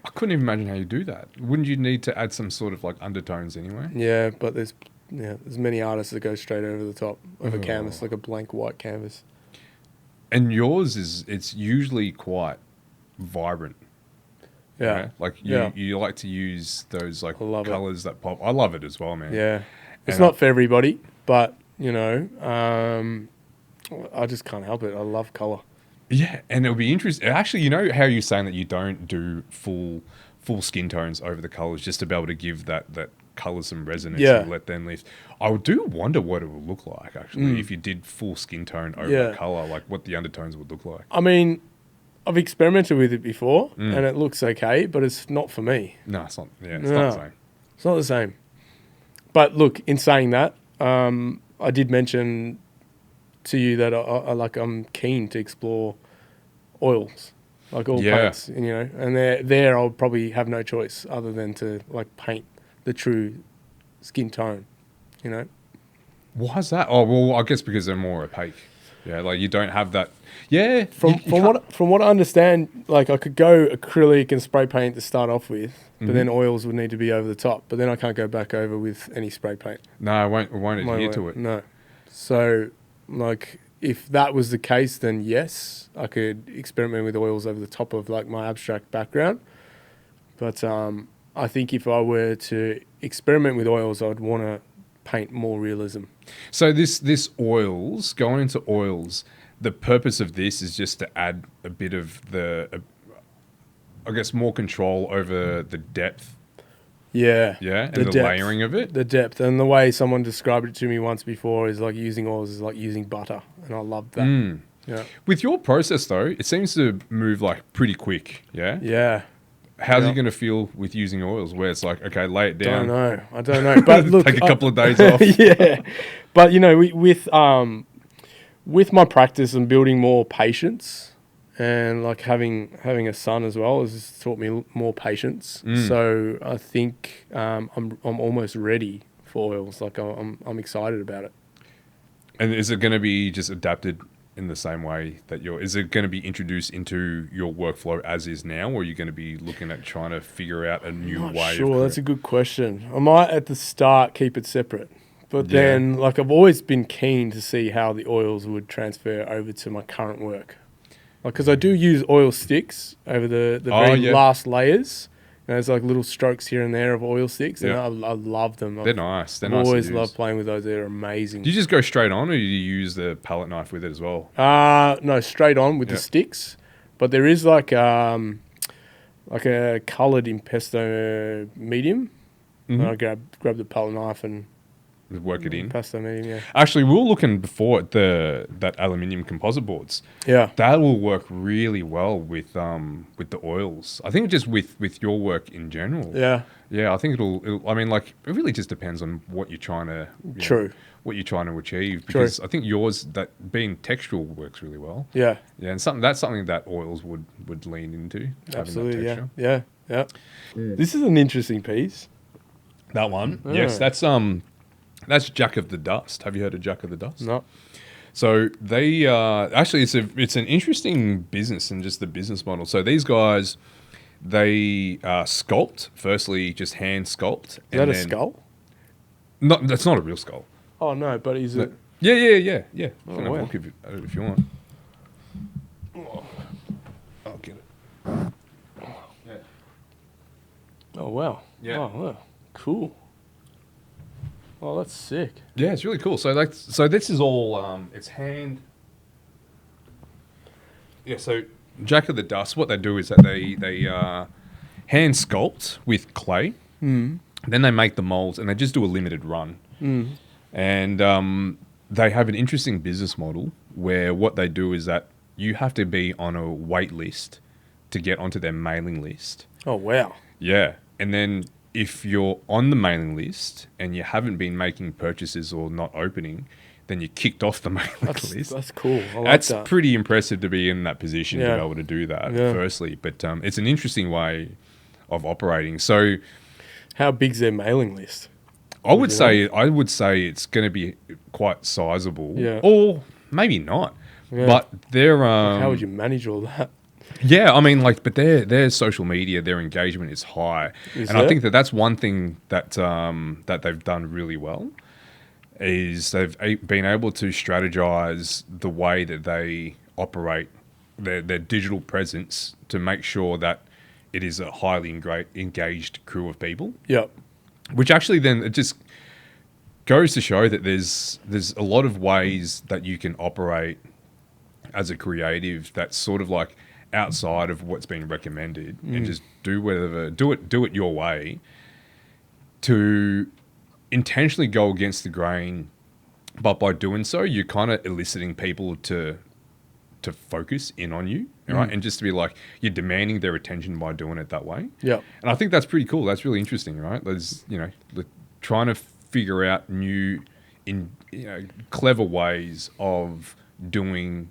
I couldn't even imagine how you do that. Wouldn't you need to add some sort of like undertones anyway? Yeah, but there's many artists that go straight over the top of a canvas, like a blank white canvas. And yours it's usually quite vibrant. Yeah. Right? Like you like to use those like love it. colors that pop. I love it as well, man. Yeah. It's And not for everybody, but, you know, I just can't help it. I love color. Yeah, and it'll be interesting. Actually, you know how you're saying that you don't do full skin tones over the colors just to be able to give that color some resonance and let them lift. I do wonder what it would look like actually if you did full skin tone over a color, like what the undertones would look like. I mean, I've experimented with it before and it looks okay, but it's not for me. No, it's not. Yeah, it's not the same. It's not the same. But look, in saying that, I did mention to you that I'm keen to explore oils, like all paints, you know, and there I'll probably have no choice other than to like paint the true skin tone, you know. Why is that? Oh well, I guess because they're more opaque. Yeah, like you don't have that. Yeah, From what I understand, like I could go acrylic and spray paint to start off with, but then oils would need to be over the top. But then I can't go back over with any spray paint. No, it won't adhere to it. No. So, like, if that was the case, then yes, I could experiment with oils over the top of like my abstract background. But I think if I were to experiment with oils, I'd want to paint more realism. So this oils, going into oils, the purpose of this is just to add a bit of I guess more control over the depth. Yeah. Yeah, and the layering of it. The depth. And the way someone described it to me once before is like using oils is like using butter. And I love that. Yeah. With your process though, it seems to move like pretty quick. Yeah. Yeah. How's it going to feel with using oils where it's like, okay, lay it down? I don't know. But look, take a couple of days off. Yeah. But you know, with my practice and building more patience and like having a son as well has taught me more patience. So I think I'm almost ready for oils. Like I'm excited about it. And is it going to be just adapted in the same way that is it going to be introduced into your workflow as is now, or are you going to be looking at trying to figure out a new way? Sure, that's a good question. I might at the start keep it separate, but then like I've always been keen to see how the oils would transfer over to my current work, like because I do use oil sticks over the last layers. There's like little strokes here and there of oil sticks, and I love them. They're nice. They're I've nice. Always loved playing with those. They're amazing. Do you just go straight on, or do you use the palette knife with it as well? No, straight on with the sticks. But there is like a coloured impasto medium. And I grab the palette knife and work it in. Impasto medium, yeah. Actually, we were looking before at that aluminium composite boards. Yeah, that will work really well with the oils. I think just with your work in general. Yeah. Yeah, I think it'll. I mean, like it really just depends on what you're trying to. What you're trying to achieve, because I think yours, that being textural, works really well. Yeah. Yeah, and that's something that oils would lean into. Absolutely. Yeah. This is an interesting piece. That one. Yes, that's Jack of the Dust. Have you heard of Jack of the Dust? No. So they actually it's an interesting business and just the business model. So these guys, they sculpt. Firstly, just hand sculpt. Is that a skull? No, that's not a real skull. Oh no, but is it? Yeah. Oh, you can have a look if you want. I'll get it. Yeah. Oh wow. Yeah. Oh wow. Cool. Oh, that's sick. Yeah, it's really cool. So this is all it's hand. Yeah, so Jack of the Dust, what they do is that they hand sculpt with clay. Mm. Then they make the molds and they just do a limited run. Mm. And they have an interesting business model where what they do is that you have to be on a wait list to get onto their mailing list. Oh, wow. Yeah. And then if you're on the mailing list and you haven't been making purchases or not opening, then you're kicked off the mailing list. That's cool. I like That's that. pretty impressive to be in that position to Yeah. be able to do that, Yeah. firstly. But it's an interesting way of operating. So How big's their mailing list? I would say it's going to be quite sizable, Yeah. or maybe not. Yeah. But they're How would you manage all that? yeah, I mean, like, but their social media, their engagement is high, Is and I it? think that's one thing that that they've done really well is they've been able to strategize the way that they operate their digital presence to make sure that it is a highly engaged crew of people. Yep. Which actually then it just goes to show that there's a lot of ways that you can operate as a creative that's sort of like outside of what's been recommended and just do it your way to intentionally go against the grain, but by doing so you're kind of eliciting people to focus in on you, right? And just to be like, you're demanding their attention by doing it that way. Yep. And I think that's pretty cool. That's really interesting, right? There's, trying to figure out new, clever ways of doing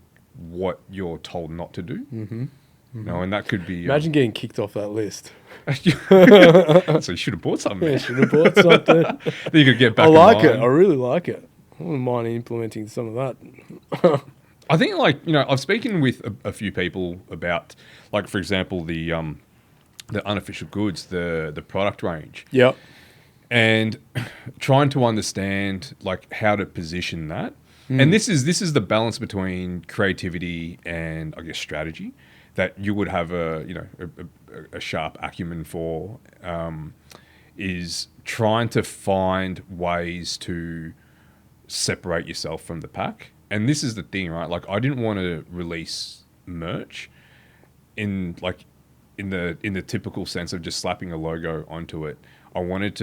what you're told not to do. Mm-hmm. And that could be... Imagine getting kicked off that list. So you should have bought something. Yeah, should have bought something. Then you could get back I in like it. line. I really like it. I wouldn't mind implementing some of that. I think, I've spoken with a few people about, like, for example, the unofficial goods, the product range. Yep. And trying to understand like how to position that. And this is the balance between creativity and I guess strategy that you would have a sharp acumen for, is trying to find ways to separate yourself from the pack. And this is the thing, right? Like, I didn't want to release merch in the typical sense of just slapping a logo onto it. I wanted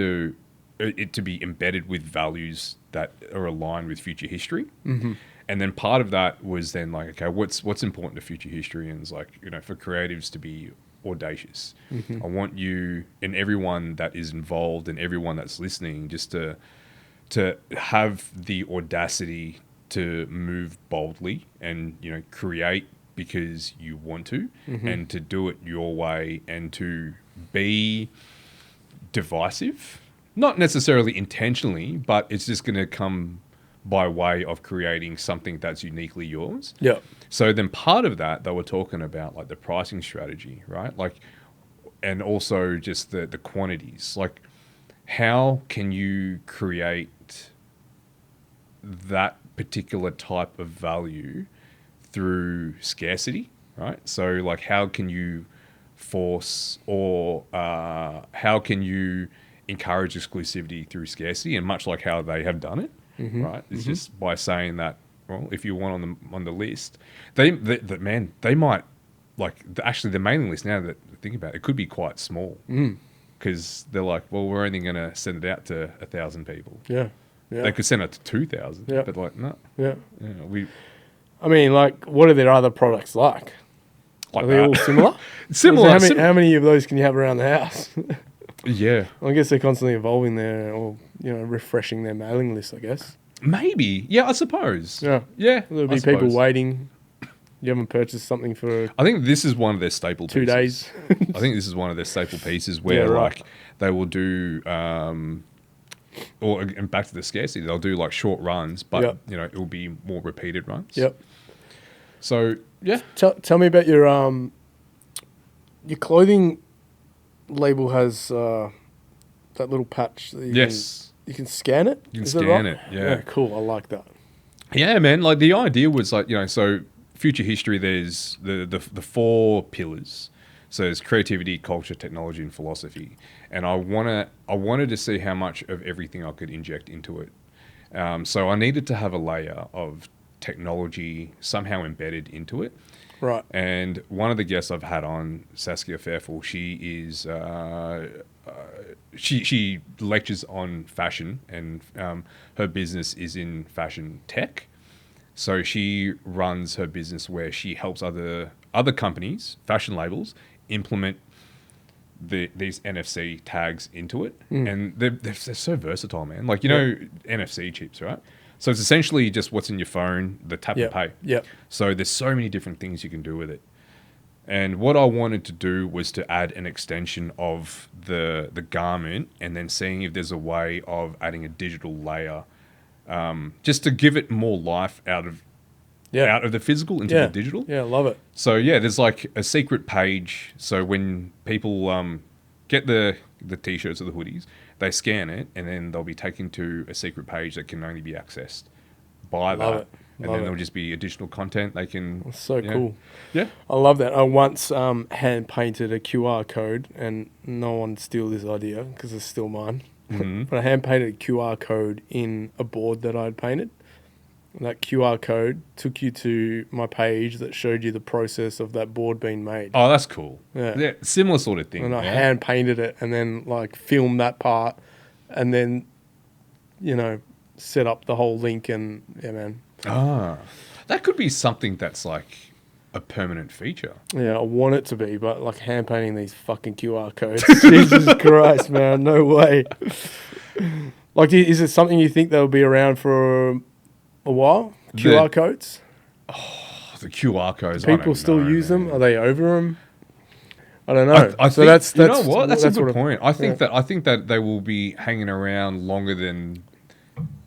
it to be embedded with values that are aligned with future history. Mm-hmm. And then part of that was then like, okay, what's important to future historians? Like, for creatives to be audacious. Mm-hmm. I want you and everyone that is involved and everyone that's listening just to have the audacity to move boldly and, create because you want to, and to do it your way and to be divisive, not necessarily intentionally, but it's just going to come by way of creating something that's uniquely yours. Yep. So then part of that, they were talking about like the pricing strategy, right? Like, and also just the quantities, like how can you create that particular type of value through scarcity, right? So like how can you force or how can you encourage exclusivity through scarcity? And much like how they have done it, right? It's just by saying that, well, if you want on the list, they might actually the mailing list, now that I think about it, could be quite small because they're like, well, we're only going to send it out to 1,000 people. Yeah. Yeah. They could send it to 2,000, Yeah. but like, no. Yeah. Yeah, I mean, like, what are their other products like? like Are they that. all similar? Similar. How many of those can you have around the house? Yeah. I guess they're constantly evolving or refreshing their mailing list, I guess. Maybe. Yeah, I suppose. Yeah. Yeah. There'll I be people suppose. waiting. You haven't purchased something for I think this is one of their staple 2 pieces. days. I think this is one of their staple pieces where Yeah, right. like they will do and back to the scarcity, they'll do like short runs, but Yep. it will be more repeated runs. Yep. So yeah. Tell me about your clothing label has that little patch that you can scan it. You can Is that scan right? it, yeah. Cool. I like that. Yeah, man. Like the idea was like, so future history, there's the 4 pillars. So there's creativity, culture, technology, and philosophy. And I wanted to see how much of everything I could inject into it. So I needed to have a layer of technology somehow embedded into it. Right. And one of the guests I've had on, Saskia Fairful, she is she lectures on fashion, and her business is in fashion tech. So she runs her business where she helps other companies, fashion labels, implement these NFC tags into it, and they're so versatile, man. Like, you know, NFC chips, right? So it's essentially just what's in your phone, the tap and pay. Yep. So there's so many different things you can do with it. And what I wanted to do was to add an extension of the garment, and then seeing if there's a way of adding a digital layer, just to give it more life out of the physical into the digital. Yeah, love it. So yeah, there's like a secret page. So when people get the t-shirts or the hoodies, they scan it, and then they'll be taken to a secret page that can only be accessed by that. And then there'll just be additional content they can. That's so cool. Yeah, I love that. I once hand painted a QR code, and no one steal this idea because it's still mine. But I hand painted a QR code in a board that I'd painted. And that QR code took you to my page that showed you the process of that board being made. Oh, that's cool. Yeah. Similar sort of thing. And I hand painted it, and then like filmed that part, and then, you know, set up the whole link, and yeah, man. That could be something that's like a permanent feature. Yeah, I want it to be, but like hand painting these fucking QR codes. Jesus Christ, man, no way. Like, is it something you think that'll be around for a while? QR codes? Oh, the QR codes. People still use them? Are they over them? I don't know. I so think, that's you know what? That's a good point. I think that they will be hanging around longer than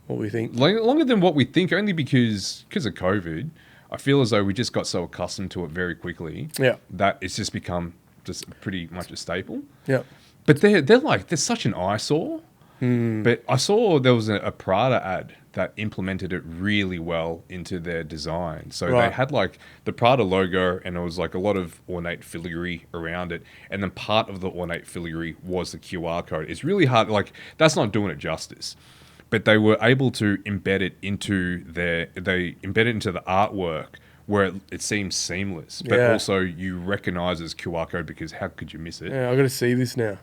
what we think. Longer than what we think, only because of COVID. I feel as though we just got so accustomed to it very quickly. Yeah. That it's just become just pretty much a staple. Yeah. But they're such an eyesore. But I saw there was a Prada ad that implemented it really well into their design. So they had like the Prada logo, and it was like a lot of ornate filigree around it. And then part of the ornate filigree was the QR code. It's really hard. Like, that's not doing it justice. But they were able to embed it into the artwork, where it seems seamless, but also you recognize as QR code, because how could you miss it? Yeah, I got to see this now.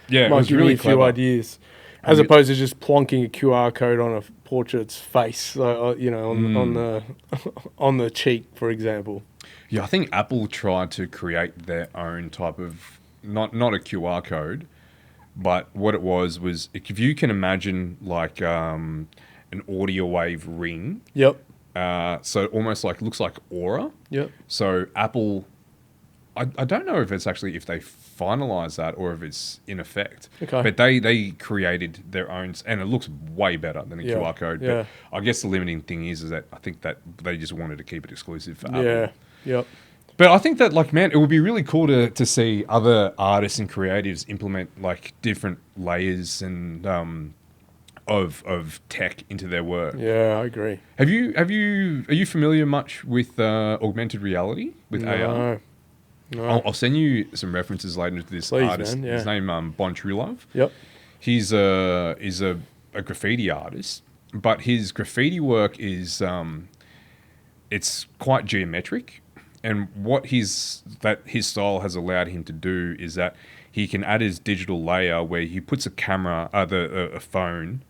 Yeah, Might it was give really me a few ideas. As opposed to just plonking a QR code on a portrait's face, you know, on the cheek, for example. Yeah, I think Apple tried to create their own type of not a QR code, but what it was if you can imagine like an audio wave ring. Yep. So it almost like looks like aura. Yep. So Apple, I don't know if it's actually if they finalize that or if it's in effect. Okay. But they created their own, and it looks way better than a QR code. Yeah. But I guess the limiting thing is that I think that they just wanted to keep it exclusive for Apple. Yeah. Yep. But I think that, like, man, it would be really cool to see other artists and creatives implement like different layers and of tech into their work. Yeah, I agree. Are you familiar much with augmented reality with AR? No. I'll send you some references later to this artist. Man, his name Bon Trulove. Yep. He's a graffiti artist, but his graffiti work is it's quite geometric, and what his style has allowed him to do is that he can add his digital layer where he puts a camera, a phone,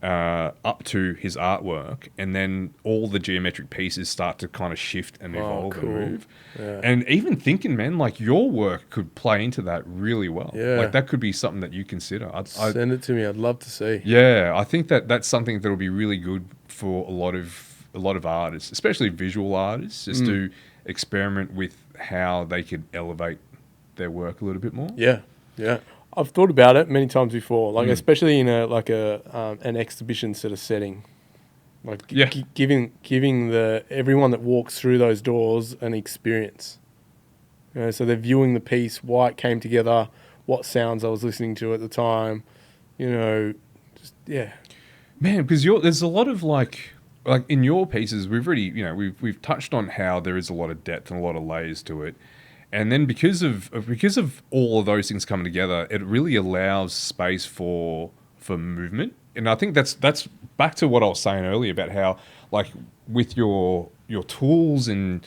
up to his artwork, and then all the geometric pieces start to kind of shift and evolve and move. Yeah. And even thinking, man, like your work could play into that really well. Yeah. Like that could be something that you consider. Send it to me. I'd love to see. Yeah, I think that's something that'll be really good for a lot of artists, especially visual artists, just to experiment with how they could elevate their work a little bit more. Yeah, yeah. I've thought about it many times before, like especially in an exhibition sort of setting, like giving everyone that walks through those doors an experience. You know, so they're viewing the piece, why it came together, what sounds I was listening to at the time. You know, just man, because there's a lot of like in your pieces, we've already we've touched on how there is a lot of depth and a lot of layers to it. And then because of all of those things coming together, it really allows space for movement. And I think that's back to what I was saying earlier about how, like, with your tools and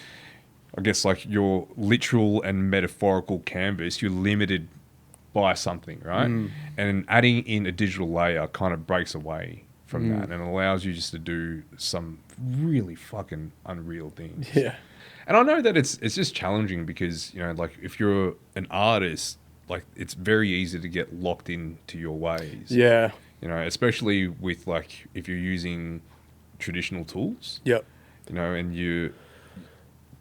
I guess like your literal and metaphorical canvas, you're limited by something, right? And adding in a digital layer kind of breaks away from that and allows you just to do some really fucking unreal things. Yeah. And I know that it's just challenging because, you know, like if you're an artist, like it's very easy to get locked into your ways. Yeah. You know, especially with like if you're using traditional tools. Yep. You know, and you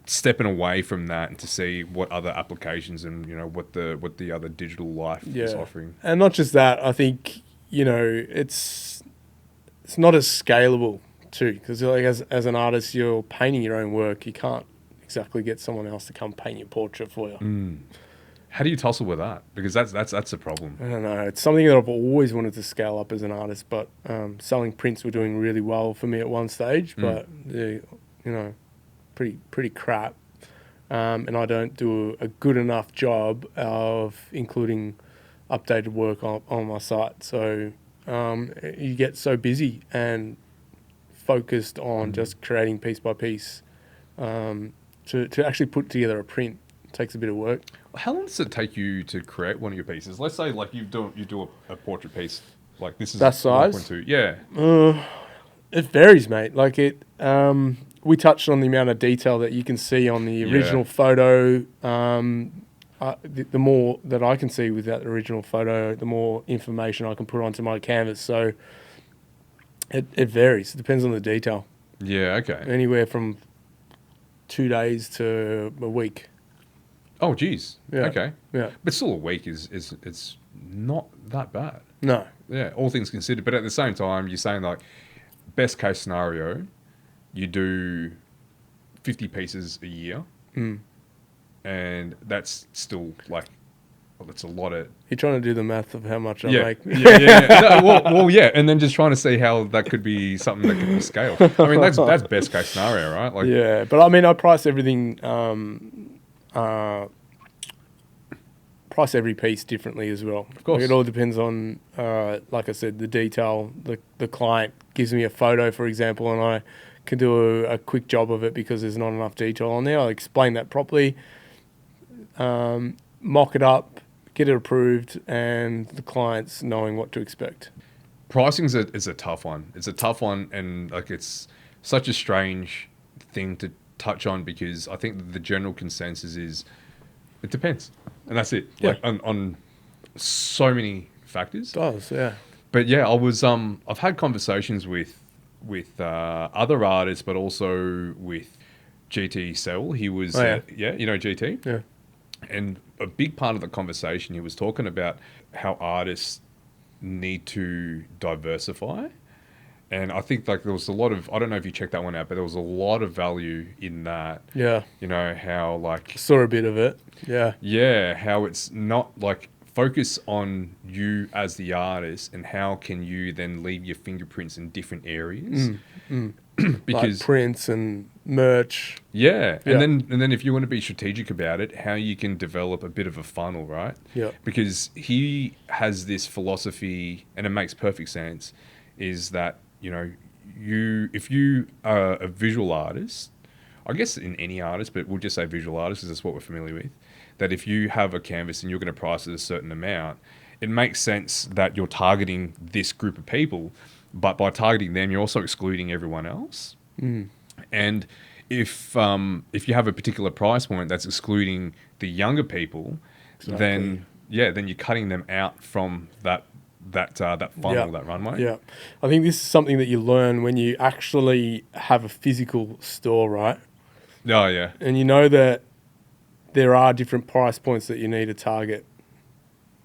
stepping away from that and to see what other applications and, you know, what the other digital life is offering. And not just that, I think, you know, it's not as scalable too, because like as an artist, you're painting your own work. You can't exactly get someone else to come paint your portrait for you. How do you tussle with that? Because that's a problem. I don't know. It's something that I've always wanted to scale up as an artist, but selling prints were doing really well for me at one stage, but they're, you know, pretty crap. And I don't do a good enough job of including updated work on my site. So you get so busy and focused on just creating piece by piece. To actually put together a print takes a bit of work. How long does it take you to create one of your pieces? Let's say like you do a portrait piece, like this is that size. 1.2. Yeah. It varies, mate. Like it. We touched on the amount of detail that you can see on the original photo. The more that I can see with that original photo, the more information I can put onto my canvas. So it varies. It depends on the detail. Yeah. Okay. Anywhere from 2 days to a week. Oh, geez. Yeah. Okay. Yeah. But still, a week is it's not that bad. No. Yeah, all things considered. But at the same time, you're saying like best case scenario, you do 50 pieces a year, and that's still like, well, that's a lot of. You're trying to do the math of how much I make. Yeah. No, well, yeah, and then just trying to see how that could be something that could be scaled. I mean, that's best case scenario, right? Like, yeah, but I mean, I price everything. Price every piece differently as well. Of course. Like it all depends on, like I said, the detail. The client gives me a photo, for example, and I can do a quick job of it because there's not enough detail on there. I'll explain that properly, mock it up, get it approved, and the client's knowing what to expect. Pricing is a tough one. It's a tough one, and like it's such a strange thing to touch on because I think the general consensus is it depends, and that's it. Yeah. Like on so many factors. It does, yeah. But yeah, I've had conversations with other artists, but also with GT Sewell. He was you know GT. Yeah. And a big part of the conversation, he was talking about how artists need to diversify. And I think like there was a lot of, I don't know if you checked that one out, but there was a lot of value in that. Yeah. You know, how like... Saw a bit of it. Yeah. Yeah, how it's not like focus on you as the artist and how can you then leave your fingerprints in different areas. Because like prints and merch. Yeah. And then if you want to be strategic about it, how you can develop a bit of a funnel, right? Yeah. Because he has this philosophy, and it makes perfect sense, is that, you know, if you are a visual artist, I guess in any artist, but we'll just say visual artist because that's what we're familiar with, that if you have a canvas and you're going to price it a certain amount, it makes sense that you're targeting this group of people, but by targeting them, you're also excluding everyone else. And if you have a particular price point that's excluding the younger people, then you're cutting them out from that funnel, that runway. Yeah. I think this is something that you learn when you actually have a physical store, right? Oh, yeah. And you know that there are different price points that you need to target,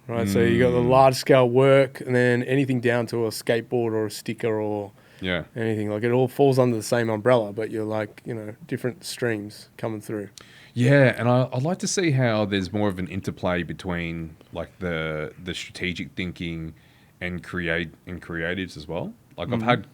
right? So you got the large scale work and then anything down to a skateboard or a sticker or anything. Like it all falls under the same umbrella, but you're like, you know, different streams coming through. Yeah, and I'd like to see how there's more of an interplay between like the strategic thinking and creatives as well. Like I've had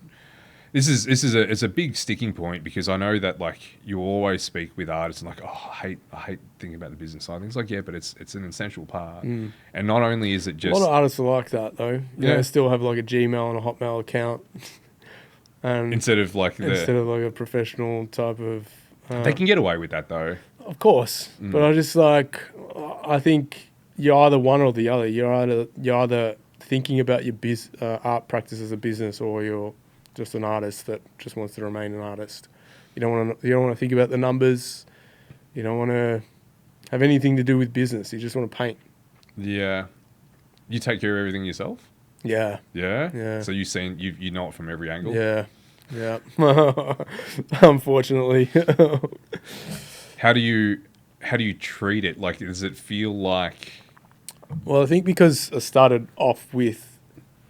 it's a big sticking point because I know that like you always speak with artists and like, oh, I hate thinking about the business side of things. Like, yeah, but it's an essential part. And not only is it just a lot of artists are like that though. You know, still have like a Gmail and a Hotmail account. Instead of like a professional type of they can get away with that though. Of course, but I just like, I think you're either one or the other. You're either thinking about your art practice as a business, or you're just an artist that just wants to remain an artist. You don't want to think about the numbers. You don't want to have anything to do with business. You just want to paint. Yeah. You take care of everything yourself? Yeah. Yeah? Yeah. So you know it from every angle? Yeah. Yeah. Unfortunately. How do you treat it? Like, does it feel like... Well, I think because I started off with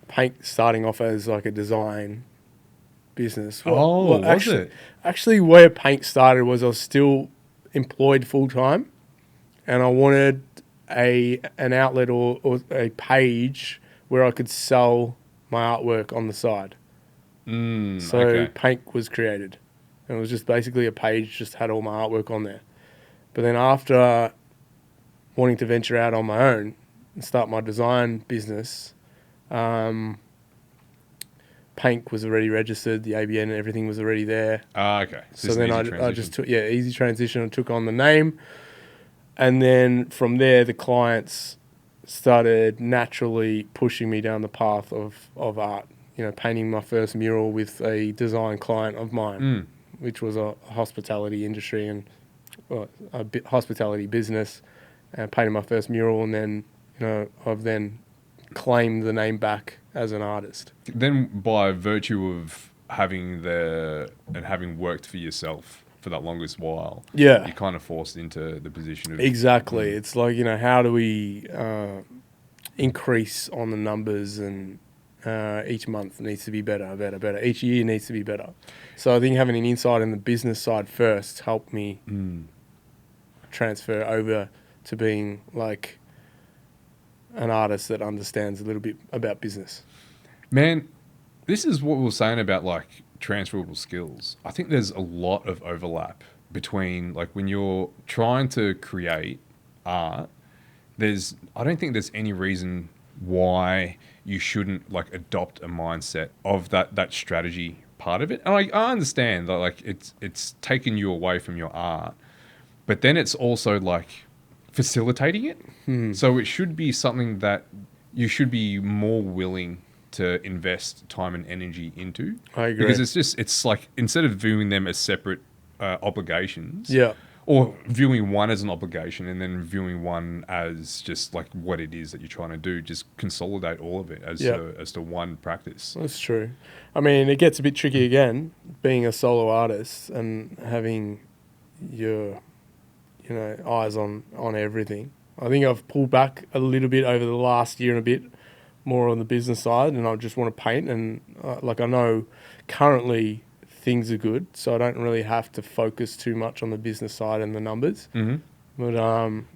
Paink starting off as like a design business. Actually, where Paink started was I was still employed full time, and I wanted an outlet or a page where I could sell my artwork on the side. So Paink was created, and it was just basically a page, just had all my artwork on there. But then after wanting to venture out on my own and start my design business, Paink was already registered, the ABN and everything was already there. Okay. So then I just took, easy transition. I took on the name. And then from there, the clients started naturally pushing me down the path of art. You know, painting my first mural with a design client of mine, which was a hospitality industry and hospitality business, and painted my first mural. And then, I've then claimed the name back as an artist. Then by virtue of having worked for yourself for that longest while, you're kind of forced into the position of... Exactly. It's like, how do we increase on the numbers, and each month needs to be better. Each year needs to be better. So I think having an insight in the business side first helped me transfer over to being like an artist that understands a little bit about business. Man, this is what we were saying about like transferable skills. I think there's a lot of overlap between like when you're trying to create art, I don't think there's any reason why you shouldn't like adopt a mindset of that strategy part of it. And I understand that like it's taken you away from your art, but then it's also like facilitating it. So it should be something that you should be more willing to invest time and energy into. I agree. Because it's like, instead of viewing them as separate obligations, or viewing one as an obligation and then viewing one as just like what it is that you're trying to do, just consolidate all of it as to one practice. That's true. I mean, it gets a bit tricky again, being a solo artist and having your eyes on everything. I think I've pulled back a little bit over the last year and a bit, more on the business side, and I just want to paint. And I know currently things are good, so I don't really have to focus too much on the business side and the numbers. But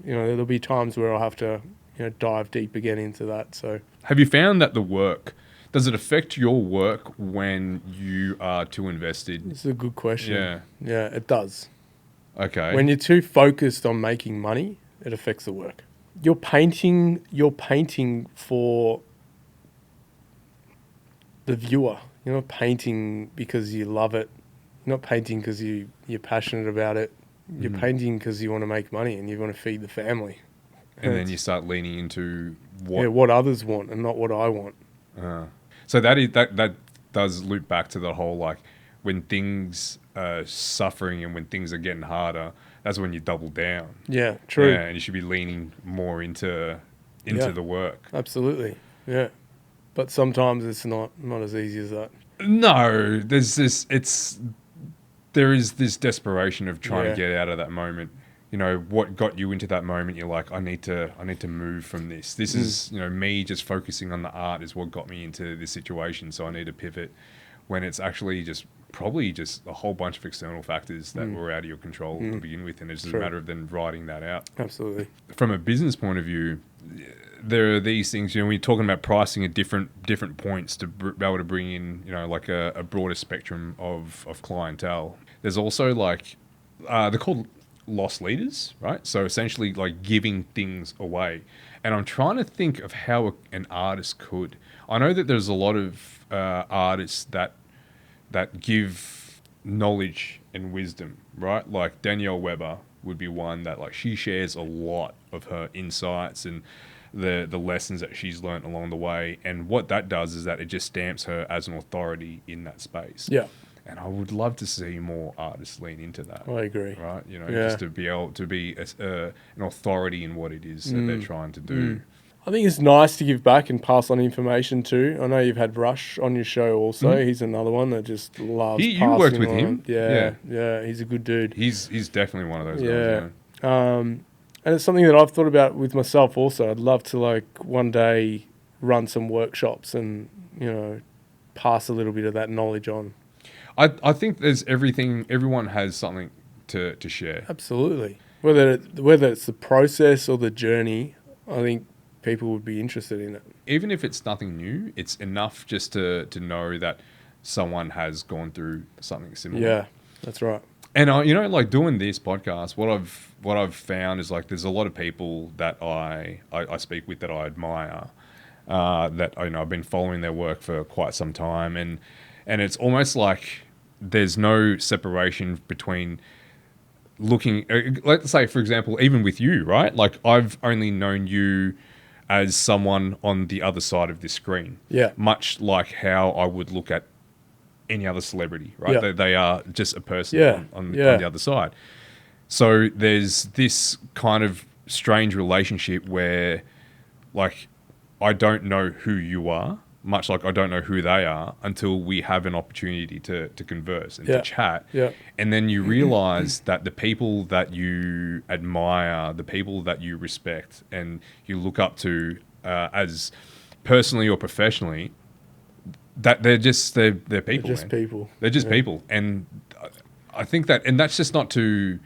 there'll be times where I'll have to dive deep again into that. So have you found that does it affect your work when you are too invested? It's a good question. Yeah, it does. Okay. When you're too focused on making money, it affects the work. You're painting for the viewer. You're not painting because you love it. You're not painting because you're passionate about it. You're painting because you want to make money and you want to feed the family. And then you start leaning into what others want and not what I want. So that does loop back to the whole like, when things are suffering and when things are getting harder, that's when you double down. Yeah, true. Yeah, and you should be leaning more into the work. Absolutely. Yeah. But sometimes it's not as easy as that. No, there is this desperation of trying to get out of that moment. What got you into that moment? You're like, I need to move from this. This is, me just focusing on the art is what got me into this situation. So I need to pivot, when it's actually probably just a whole bunch of external factors that were out of your control to begin with. And it's just a matter of then writing that out. Absolutely. From a business point of view, there are these things, when you're talking about pricing at different points to be able to bring in, like a broader spectrum of clientele. There's also like, they're called loss leaders, right? So essentially like giving things away. And I'm trying to think of how an artist could. I know that there's a lot of artists that give knowledge and wisdom, right? Like Danielle Weber would be one that like she shares a lot of her insights and the lessons that she's learnt along the way. And what that does is that it just stamps her as an authority in that space. Yeah. And I would love to see more artists lean into that. I agree. Right? You know, Yeah. just to be able to be an authority in what it is that they're trying to do. I think it's nice to give back and pass on information too. I know you've had Rush on your show also. He's another one that just loves passing you worked with on. him? Yeah. He's a good dude. He's definitely one of those guys. Yeah. And it's something that I've thought about with myself also. I'd love to like one day run some workshops and, you know, pass a little bit of that knowledge on. I think there's everything. Everyone has something to share. Absolutely. Whether it's the process or the journey, I think people would be interested in it. Even if it's nothing new, it's enough just to know that someone has gone through something similar. Yeah, that's right. And you know, like doing this podcast, what I've found is like there's a lot of people that I speak with that I admire. That you know I've been following their work for quite some time, and it's almost like there's no separation between looking. Let's say, for example, even with you, right? Like I've only known you as someone on the other side of this screen. Yeah. Much like how I would look at any other celebrity, right? Yeah. They are just a person on the other side. So there's this kind of strange relationship where, like, I don't know who you are, much like I don't know who they are until we have an opportunity to converse and to chat. Yeah. And then you realize that the people that you admire, the people that you respect and you look up to as personally or professionally, that they're people. They're just people. They're just people. And I think that, and that's just not to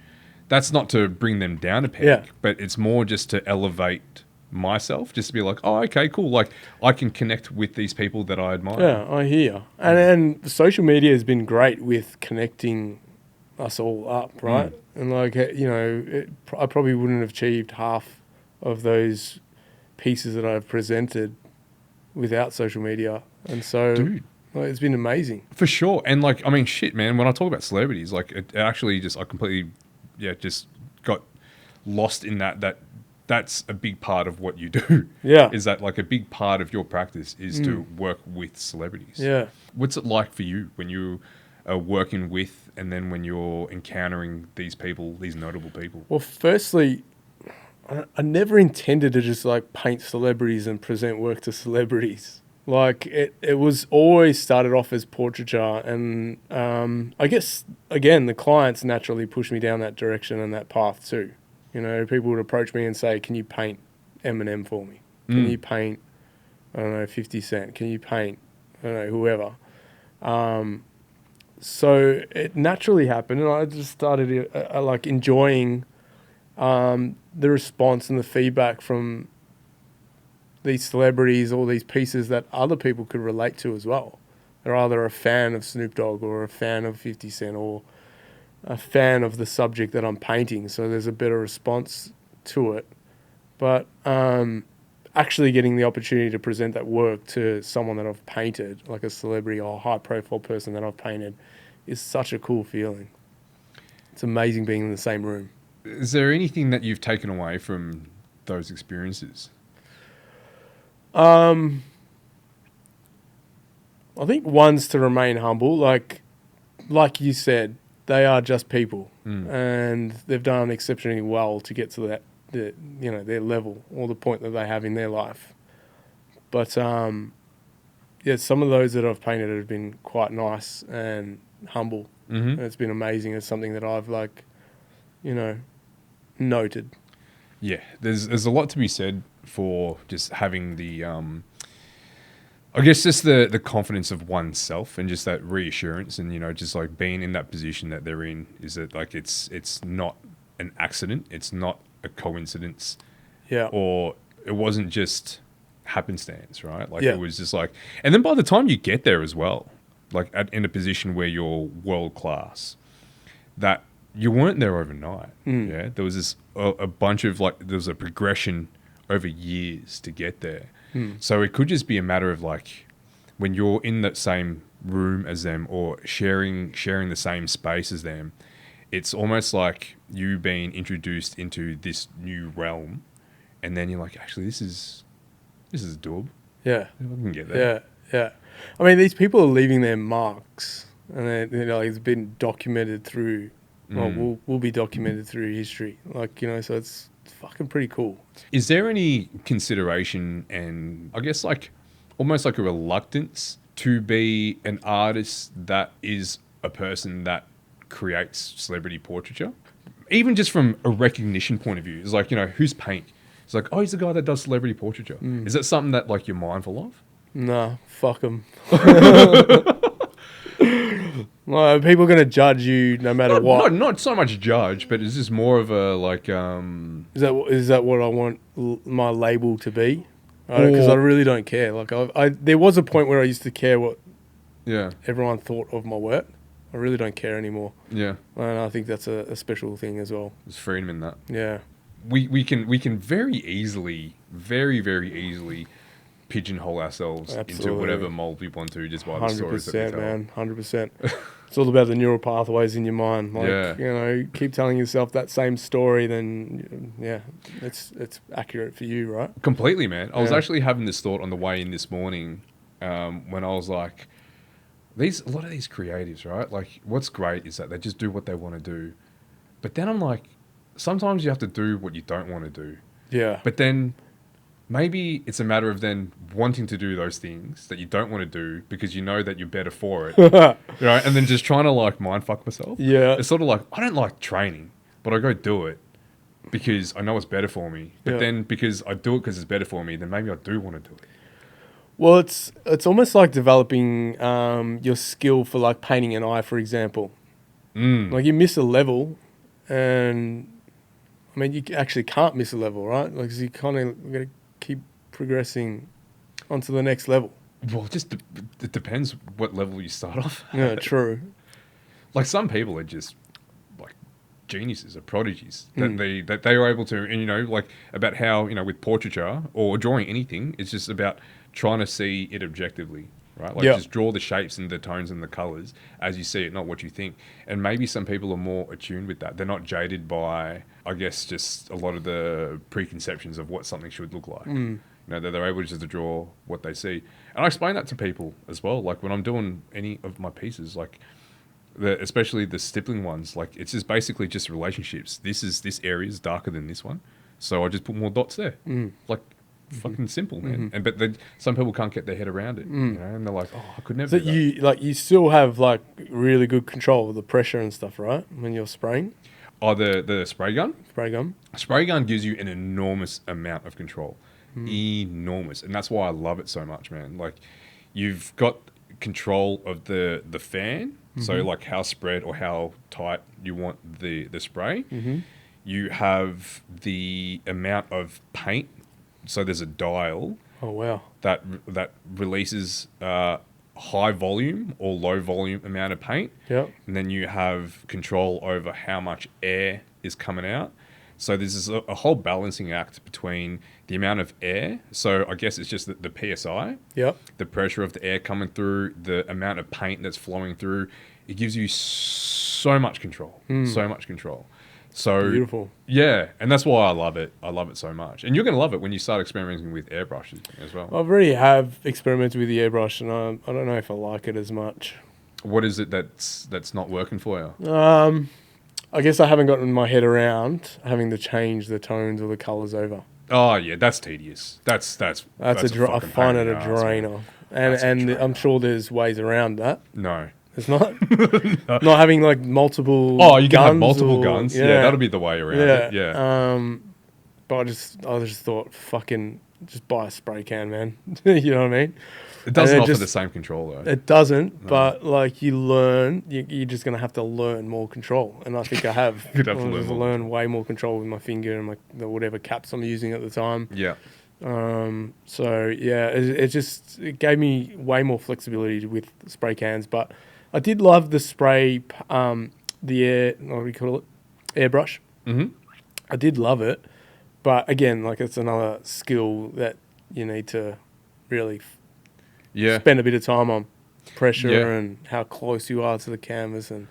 bring them down a peg, but it's more just to elevate myself, just to be like, oh, okay, cool. Like I can connect with these people that I admire. Yeah, I hear. And social media has been great with connecting us all up, right? And like, you know, I probably wouldn't have achieved half of those pieces that I've presented without social media. And so like, it's been amazing. For sure. And like, I mean, shit, man, when I talk about celebrities, like it actually just, I completely, just got lost in that's a big part of what you do. Yeah. Is that like a big part of your practice is to work with celebrities. Yeah. What's it like for you when you are working with and then when you're encountering these people, these notable people? Well, firstly, I never intended to just like paint celebrities and present work to celebrities. Like it was always started off as portraiture, and I guess again the clients naturally pushed me down that direction and that path too. You know, people would approach me and say, "Can you paint Eminem for me? Can you paint, I don't know, 50 Cent? Can you paint, I don't know, whoever?" So it naturally happened, and I just started like enjoying the response and the feedback from these celebrities, all these pieces that other people could relate to as well. They're either a fan of Snoop Dogg or a fan of 50 Cent or a fan of the subject that I'm painting. So there's a better response to it. But actually getting the opportunity to present that work to someone that I've painted, like a celebrity or a high-profile person that I've painted, is such a cool feeling. It's amazing being in the same room. Is there anything that you've taken away from those experiences? I think one's to remain humble. Like you said, they are just people, and they've done exceptionally well to get to their level or the point that they have in their life. But some of those that I've painted have been quite nice and humble. And it's been amazing. It's something that I've noted. Yeah, there's a lot to be said for just having the I guess just the confidence of oneself and just that reassurance and just like being in that position that they're in, is that like it's not an accident, it's not a coincidence, or it wasn't just happenstance, right? Like it was just like, and then by the time you get there as well, like in a position where you're world class, that you weren't there overnight. Yeah, there was this a bunch of there was a progression over years to get there. So it could just be a matter of like when you're in that same room as them or sharing the same space as them, it's almost like you being introduced into this new realm, and then you're like, actually, this is doable. Yeah. I can get there. Yeah. I mean, these people are leaving their marks, and it's been documented through. Well, will be documented through history, so it's fucking pretty cool. Is there any consideration and I guess like almost like a reluctance to be an artist that is a person that creates celebrity portraiture? Even just from a recognition point of view, it's like, who's Paink? It's like, oh, he's the guy that does celebrity portraiture. Is that something that like you're mindful of? Nah, fuck them. Well, people are going to judge you no matter what. Not so much judge, but it's just more of a like. Is that what I want my label to be? Because I really don't care. Like there was a point where I used to care what everyone thought of my work. I really don't care anymore. Yeah, and I think that's a special thing as well. There's freedom in that. Yeah, we can very very easily pigeonhole ourselves into whatever mold we want to just by the stories that we tell. 100%. It's all about the neural pathways in your mind. Keep telling yourself that same story, then it's accurate for you, right? Completely, man. I was actually having this thought on the way in this morning, when I was like, a lot of these creatives, right? Like, what's great is that they just do what they want to do, but then I'm like, sometimes you have to do what you don't want to do. Yeah. But then maybe it's a matter of then wanting to do those things that you don't want to do because you know that you're better for it, right? And then just trying to like mind fuck myself. Yeah. It's sort of like, I don't like training, but I go do it because I know it's better for me. But then because I do it because it's better for me, then maybe I do want to do it. Well, it's almost like developing your skill for like painting an eye, for example. Like you miss a level, and I mean you actually can't miss a level, right? Like you kind of got to keep progressing onto the next level. Well, it depends what level you start off. Yeah, true. Like some people are just like geniuses or prodigies that they are able to, and like about how with portraiture or drawing anything, it's just about trying to see it objectively, right? Like just draw the shapes and the tones and the colors as you see it, not what you think. And maybe some people are more attuned with that. They're not jaded by, I guess, just a lot of the preconceptions of what something should look like. That they're able just to draw what they see. And I explain that to people as well. Like when I'm doing any of my pieces, like especially the stippling ones, like it's just basically just relationships. This area is darker than this one, so I just put more dots there. Like fucking simple, man. And but some people can't get their head around it, and they're like, oh, I could never. So you still have like really good control of the pressure and stuff, right? When you're spraying. Oh, the spray gun. Spray gun gives you an enormous amount of control. Enormous, and that's why I love it so much, man. Like you've got control of the fan, so like how spread or how tight you want the spray. You have the amount of paint, so there's a dial. Oh wow! That releases high volume or low volume amount of paint. Yep. And then you have control over how much air is coming out. So there's a whole balancing act between the amount of air. So I guess it's just the PSI. Yep. The pressure of the air coming through, the amount of paint that's flowing through. It gives you so much control. So much control. So beautiful. Yeah, and that's why I love it. I love it so much. And you're going to love it when you start experimenting with airbrushes as well. I already have experimented with the airbrush, and I don't know if I like it as much. What is it that's not working for you? I guess I haven't gotten my head around having to change the tones or the colours over. Oh yeah, that's tedious. That's I find it a drainer, and I'm sure there's ways around that. No, it's not. Not having like multiple. Oh, you can have multiple guns. Yeah, that'll be the way around it. Yeah. But I just thought, fucking, just buy a spray can, man. You know what I mean? It doesn't offer the same control though. It doesn't, no. But like you learn, you're just going to have to learn more control. And I think I have. You'd have to learn way more control with my finger and the whatever caps I'm using at the time. Yeah. So yeah, it gave me way more flexibility with spray cans. But I did love the spray, what do you call it? Airbrush. Mm-hmm. I did love it. But again, like it's another skill that you need to really spend a bit of time on pressure and how close you are to the canvas. And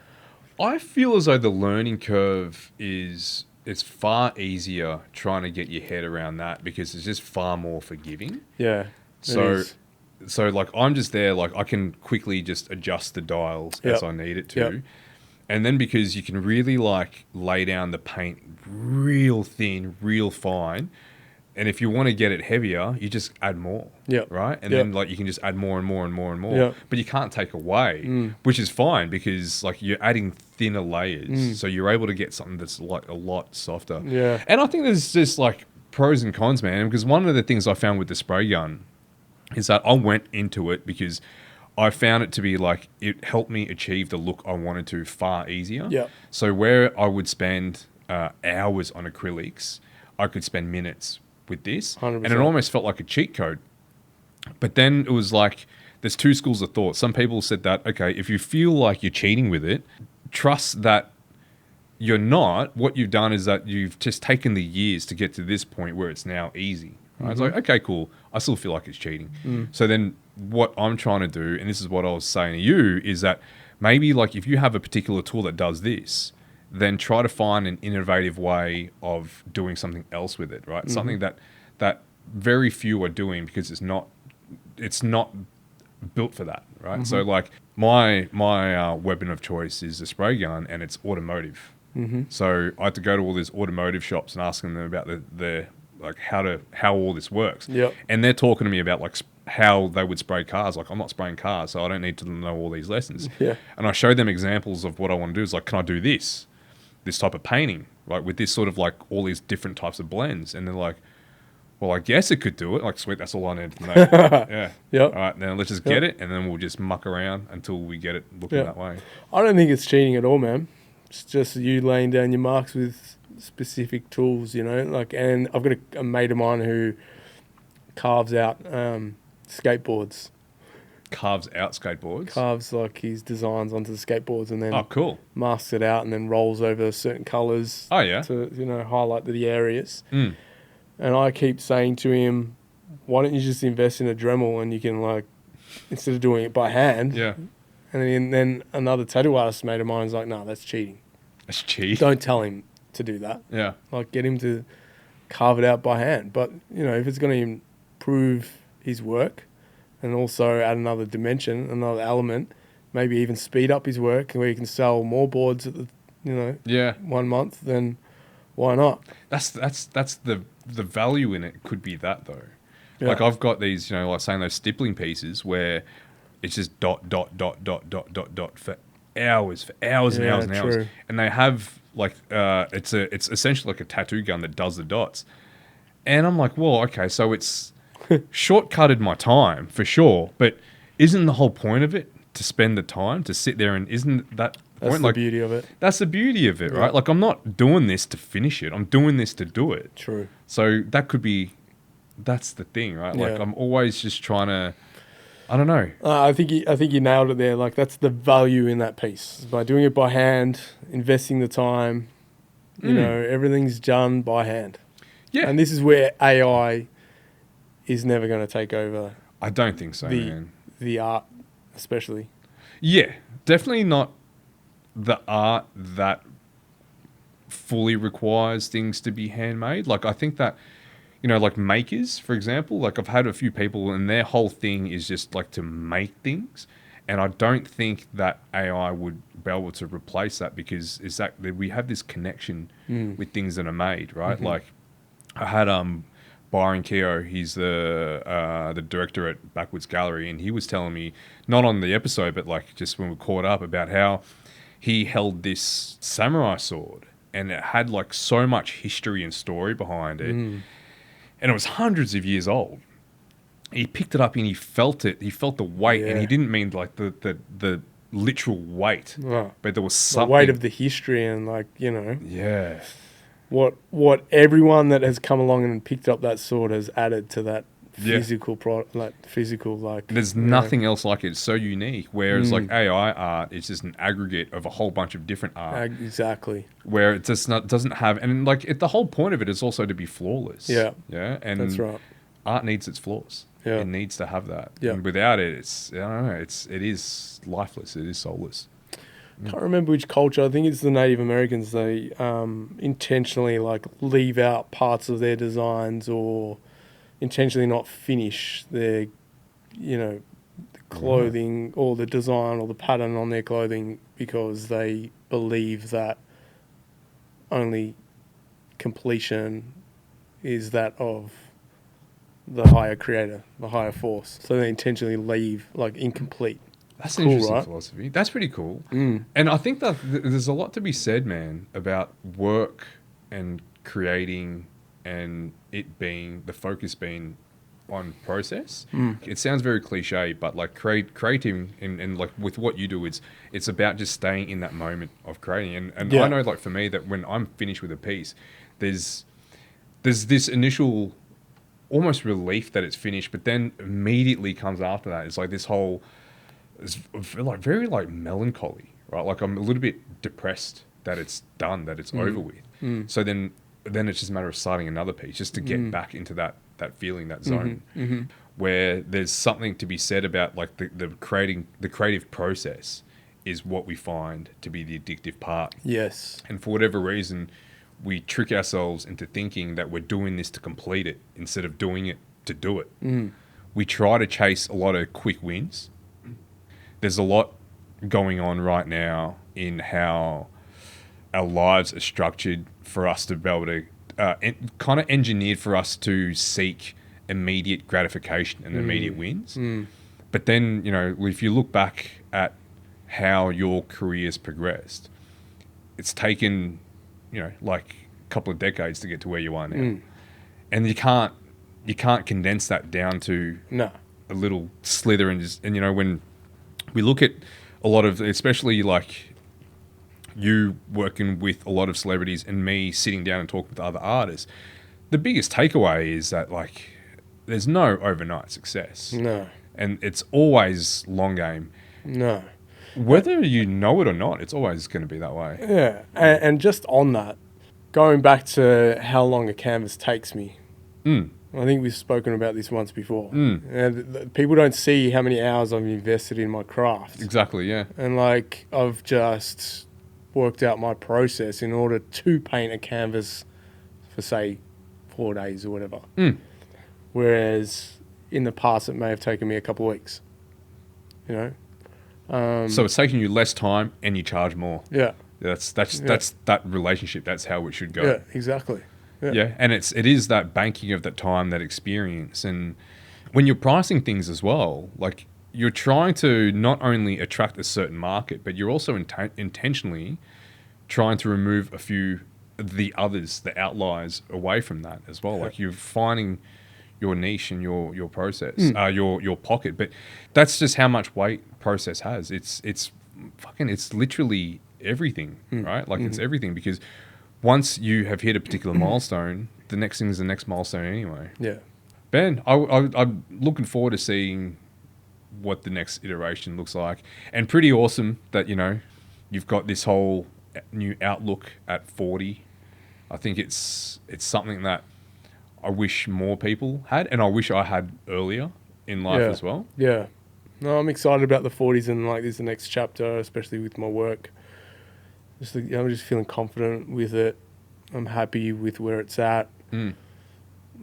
I feel as though the learning curve is it's far easier trying to get your head around that because it's just far more forgiving. Yeah, it So is. so like I'm just there, like I can quickly just adjust the dials Yep. as I need it to. Yep. And then because you can really like lay down the paint real thin, real fine. And if you want to get it heavier, you just add more. Yep. Right? And Yep. then like you can just add more and more and more and more. Yep. But you can't take away, which is fine because like you're adding thinner layers. So you're able to get something that's like a lot softer. Yeah. And I think there's just like pros and cons, man, because one of the things I found with the spray gun is that I went into it because I found it to be like it helped me achieve the look I wanted to far easier. Yep. So where I would spend hours on acrylics, I could spend minutes with this. 100%. And it almost felt like a cheat code. But then it was like there's two schools of thought. Some people said that, okay, if you feel like you're cheating with it, trust that you're not. What you've done is that you've just taken the years to get to this point where it's now easy. Right? It's like, okay, cool. I still feel like it's cheating. So then what I'm trying to do, and this is what I was saying to you, is that maybe like if you have a particular tool that does this, then try to find an innovative way of doing something else with it, right? Something that very few are doing because it's not built for that, right? So like my weapon of choice is a spray gun, and it's automotive. So I had to go to all these automotive shops and ask them about the like how all this works. Yep. And they're talking to me about like how they would spray cars. Like I'm not spraying cars, so I don't need to know all these lessons. Yeah. And I showed them examples of what I want to do. Is like, can I do this type of painting, right? With this sort of like all these different types of blends. And they're like, well, I guess it could do it. Like, sweet, that's all I need to know. Yeah. Yep. All right, now let's just get it, and then we'll just muck around until we get it looking that way. I don't think it's cheating at all, man. It's just you laying down your marks with specific tools, you know. Like, and I've got a mate of mine who carves out skateboards. Carves out skateboards. Carves like his designs onto the skateboards and then Oh, cool. masks it out and then rolls over certain colours. Oh, yeah. To, you know, highlight the areas. Mm. And I keep saying to him, why don't you just invest in a Dremel and you can like, instead of doing it by hand. Yeah. And then another tattoo artist mate of mine is like, no, that's cheating. That's cheap. Don't tell him to do that. Yeah. Like, get him to carve it out by hand. But, you know, if it's going to improve his work and also add another dimension, another element, maybe even speed up his work where he can sell more boards at the, you know, Yeah. 1 month, then why not? That's the value in it could be that though. Yeah. Like I've got these, you know, like saying those stippling pieces where it's just dot dot dot dot dot dot dot for hours and hours and hours, true. and they have like it's essentially like a tattoo gun that does the dots, and I'm like, well, okay, so it's shortcutted my time for sure, but isn't the whole point of it to spend the time to sit there, and isn't that That's point the like beauty of it. that's the beauty of it, Yeah. right? Like I'm not doing this to finish it, I'm doing this to do it. True. So that could be, that's the thing, right? Like Yeah. I'm always just trying to, I don't know. I think you nailed it there. Like, that's the value in that piece. By doing it by hand, investing the time, you know, everything's done by hand. Yeah. And this is where AI is never going to take over I don't think so, man. the art, especially. Yeah, definitely not the art that fully requires things to be handmade. Like I think that, you know, like makers, for example, like I've had a few people and their whole thing is just like to make things. And I don't think that AI would be able to replace that because is that we have this connection with things that are made, right? Like I had Byron Keogh, he's the director at Backwards Gallery, and he was telling me, not on the episode, but like just when we caught up, about how he held this samurai sword and it had like so much history and story behind it. And it was hundreds of years old. He picked it up and he felt it. He felt the weight, and he didn't mean like the literal weight, but there was something. The weight of the history and, like, you know, Yeah. what everyone that has come along and picked up that sword has added to that physical There's nothing else like it. It's so unique. Whereas like AI art is just an aggregate of a whole bunch of different art. Exactly. Where it just doesn't have, and like the whole point of it is also to be flawless. Yeah. Yeah. And That's right. art needs its flaws. Yeah. It needs to have that. Yeah. And without it, it's, I don't know, it is lifeless. It is soulless. can't remember which culture. I think it's the Native Americans. They intentionally like leave out parts of their designs or intentionally not finish their, clothing or the design or the pattern on their clothing because they believe that only completion is that of the higher creator, the higher force. So they intentionally leave like incomplete. That's an interesting philosophy. That's pretty cool. And I think that there's a lot to be said, man, about work and creating and it being, the focus being on process. It sounds very cliche, but like creating and like with what you do, it's about just staying in that moment of creating. And I know like for me that when I'm finished with a piece, there's this initial almost relief that it's finished, but then immediately comes after that. It's like this whole, it's like very like melancholy, right? Like I'm a little bit depressed that it's done, that it's over with. So then it's just a matter of starting another piece just to get back into that feeling, that zone, where there's something to be said about like the creative process is what we find to be the addictive part. Yes. And for whatever reason, we trick ourselves into thinking that we're doing this to complete it instead of doing it to do it. We try to chase a lot of quick wins. There's a lot going on right now in how our lives are structured for us to be able to kind of engineered for us to seek immediate gratification and immediate wins. But then, if you look back at how your career's progressed, it's taken, like a couple of decades to get to where you are now. And you can't condense that down to a little slither and when we look at a lot of, especially like you working with a lot of celebrities and me sitting down and talking with other artists, the biggest takeaway is that like there's no overnight success. No. And it's always long game. No. Whether you know it or not, it's always going to be that way. Yeah. And just on that, going back to how long a canvas takes me, I think we've spoken about this once before. And people don't see how many hours I've invested in my craft. Exactly, yeah. And like I've just worked out my process in order to paint a canvas for say 4 days or whatever. Whereas in the past it may have taken me a couple of weeks. So it's taking you less time and you charge more. Yeah. That's that relationship. That's how it should go. Yeah, exactly. Yeah, and it is that banking of that time, that experience. And when you're pricing things as well, like you're trying to not only attract a certain market, but you're also intentionally trying to remove a few the others, the outliers away from that as well. Like you're finding your niche and your process, your pocket. But that's just how much weight process has. It's literally everything, right? Like it's everything, because once you have hit a particular milestone, the next thing is the next milestone anyway. Yeah. Ben, I'm looking forward to seeing what the next iteration looks like. And pretty awesome that, you've got this whole new outlook at 40. I think it's something that I wish more people had, and I wish I had earlier in life as well. Yeah. No, I'm excited about the 40s and like this is the next chapter, especially with my work. I'm just feeling confident with it. I'm happy with where it's at.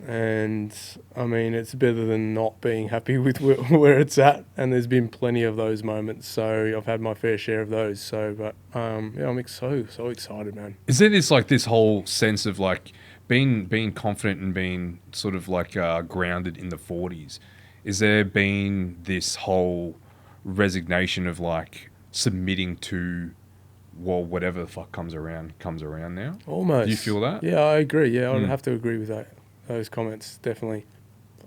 And I mean, it's better than not being happy with where it's at. And there's been plenty of those moments. So I've had my fair share of those. So, but I'm so excited, man. Is there this whole sense of like being confident and being sort of like grounded in the 40s? Is there been this whole resignation of like submitting to, well, whatever the fuck comes around now? Almost. Do you feel that? Yeah, I agree. Yeah, I'd have to agree with those comments, definitely.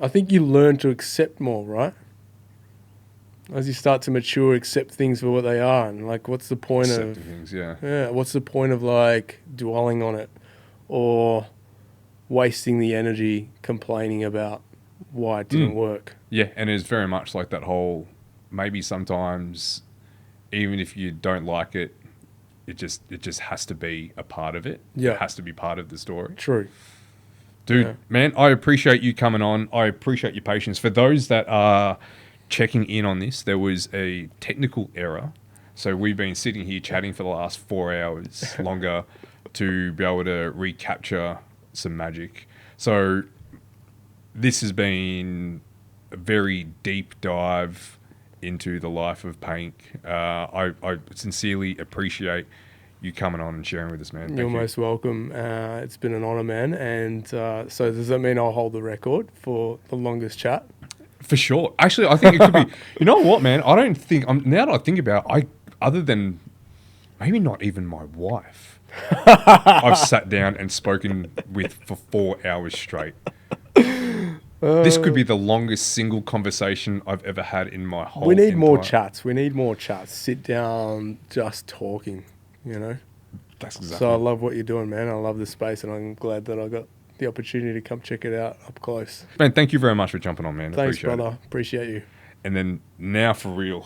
I think you learn to accept more, right? As you start to mature, accept things for what they are. And like, what's the point Accepting things, yeah. Yeah, what's the point of like dwelling on it or wasting the energy complaining about why it didn't work? Yeah, and it's very much like that whole, maybe sometimes even if you don't like it, it just has to be a part of it. Yeah. It has to be part of the story. True. Dude, man, I appreciate you coming on. I appreciate your patience. For those that are checking in on this, there was a technical error So we've been sitting here chatting for the last 4 hours longer to be able to recapture some magic. So this has been a very deep dive into the life of Paink. I sincerely appreciate you coming on and sharing with us, man. You're most welcome. It's been an honour, man. And so does that mean I'll hold the record for the longest chat? For sure. Actually, I think it could be. You know what, man? I don't think. Now that I think about it, other than maybe not even my wife, I've sat down and spoken with for 4 hours straight. This could be the longest single conversation I've ever had in my whole. We need more chats. We need more chats. Sit down, just talking. You know. That's exactly. So I love what you're doing, man. I love the space, and I'm glad that I got the opportunity to come check it out up close. Man, thank you very much for jumping on, man. Thanks, Appreciate brother. it. Appreciate you. And then now for real.